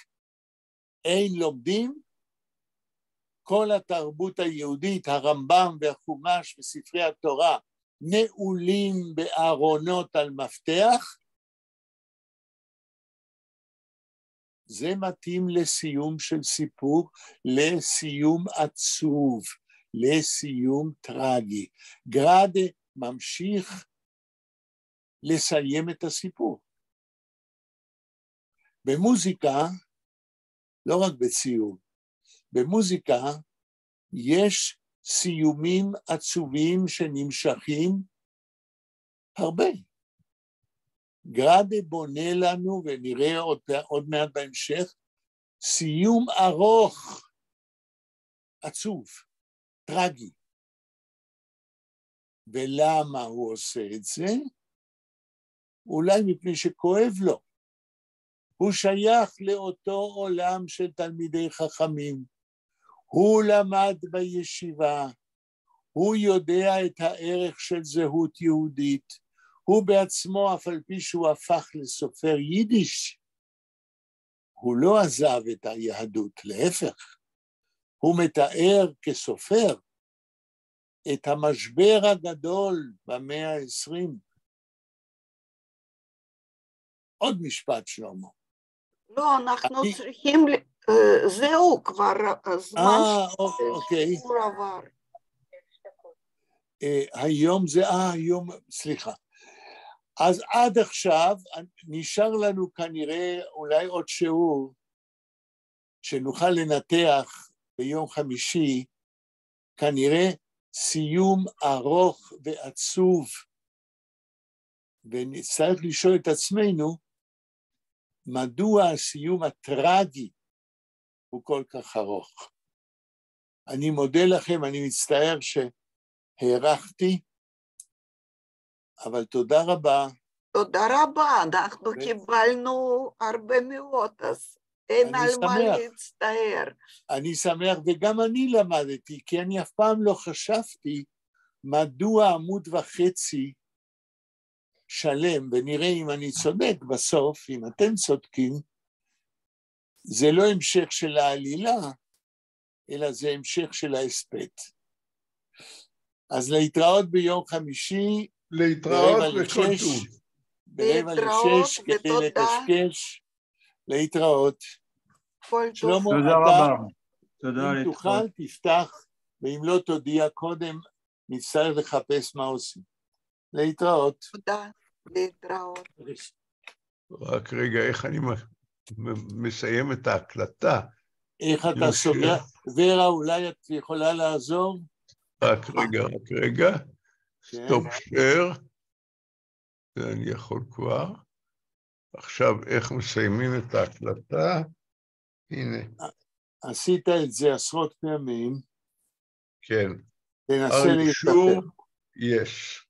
אין לומדים, כל התרבות היהודית, הרמב"ם והחומש וספרי התורה, נעולים בארונות על מפתח, זה מתאים לסיום של סיפור, לסיום עצוב, לסיום טרגי. גראדה ממשיך לסיים את הסיפור. במוזיקה, לא רק בציור, במוזיקה יש סיומים עצובים שנמשכים הרבה. גראדה בונה לנו, ונראה עוד מעט בהמשך, סיום ארוך, עצוב, טרגי. ולמה הוא עושה את זה? אולי מפני שכואב לו. הוא שייך לאותו עולם של תלמידי חכמים. הוא למד בישיבה. הוא יודע את הערך של זהות יהודית. הוא בעצמו, אף על פי שהוא הפך לסופר יידיש, הוא לא עזב את היהדות, להפך. הוא מתאר כסופר את המשבר הגדול במאה ה-20. עוד משפט, שלמה. לא, אנחנו צריכים, זהו כבר הזמן אוקיי. עבר. היום זה, היום, סליחה. אז עד עכשיו נשאר לנו כנראה אולי עוד שיעור שנוכל לנתח ביום חמישי, כנראה סיום ארוך ועצוב, ונצטרך לשאול את עצמנו, מדוע הסיום הטרגי הוא כל כך ארוך. אני מודה לכם, אני מצטער שהארכתי, אבל תודה רבה. תודה רבה, אנחנו קיבלנו הרבה מאוד, אז אין על מה להצטער. אני שמח, וגם אני למדתי, כי אני אף פעם לא חשבתי מדוע עמוד וחצי שלם, ונראה אם אני צודק בסוף, אם אתם צודקים, זה לא המשך של העלילה, אלא זה המשך של ההספד. אז להתראות ביום חמישי, להתראות וכל טוב. ברבע לשש, כדי לקשקש, להתראות. שלמה, תודה רבה. אם תוכל, תפתח, ואם לא תודיע קודם, נצטרך לחפש מה עושים. להתראות. תודה, להתראות. רק רגע, איך אני מסיים את ההקלטה? איך אתה סוגר? ורה, אולי את יכולה לעזור? רק רגע. סטופ שייר. זה אני יכול כבר. עכשיו, איך מסיימים את ההקלטה? הנה. עשית את זה עשרות פעמים. כן. תנסה להתפתח. יש.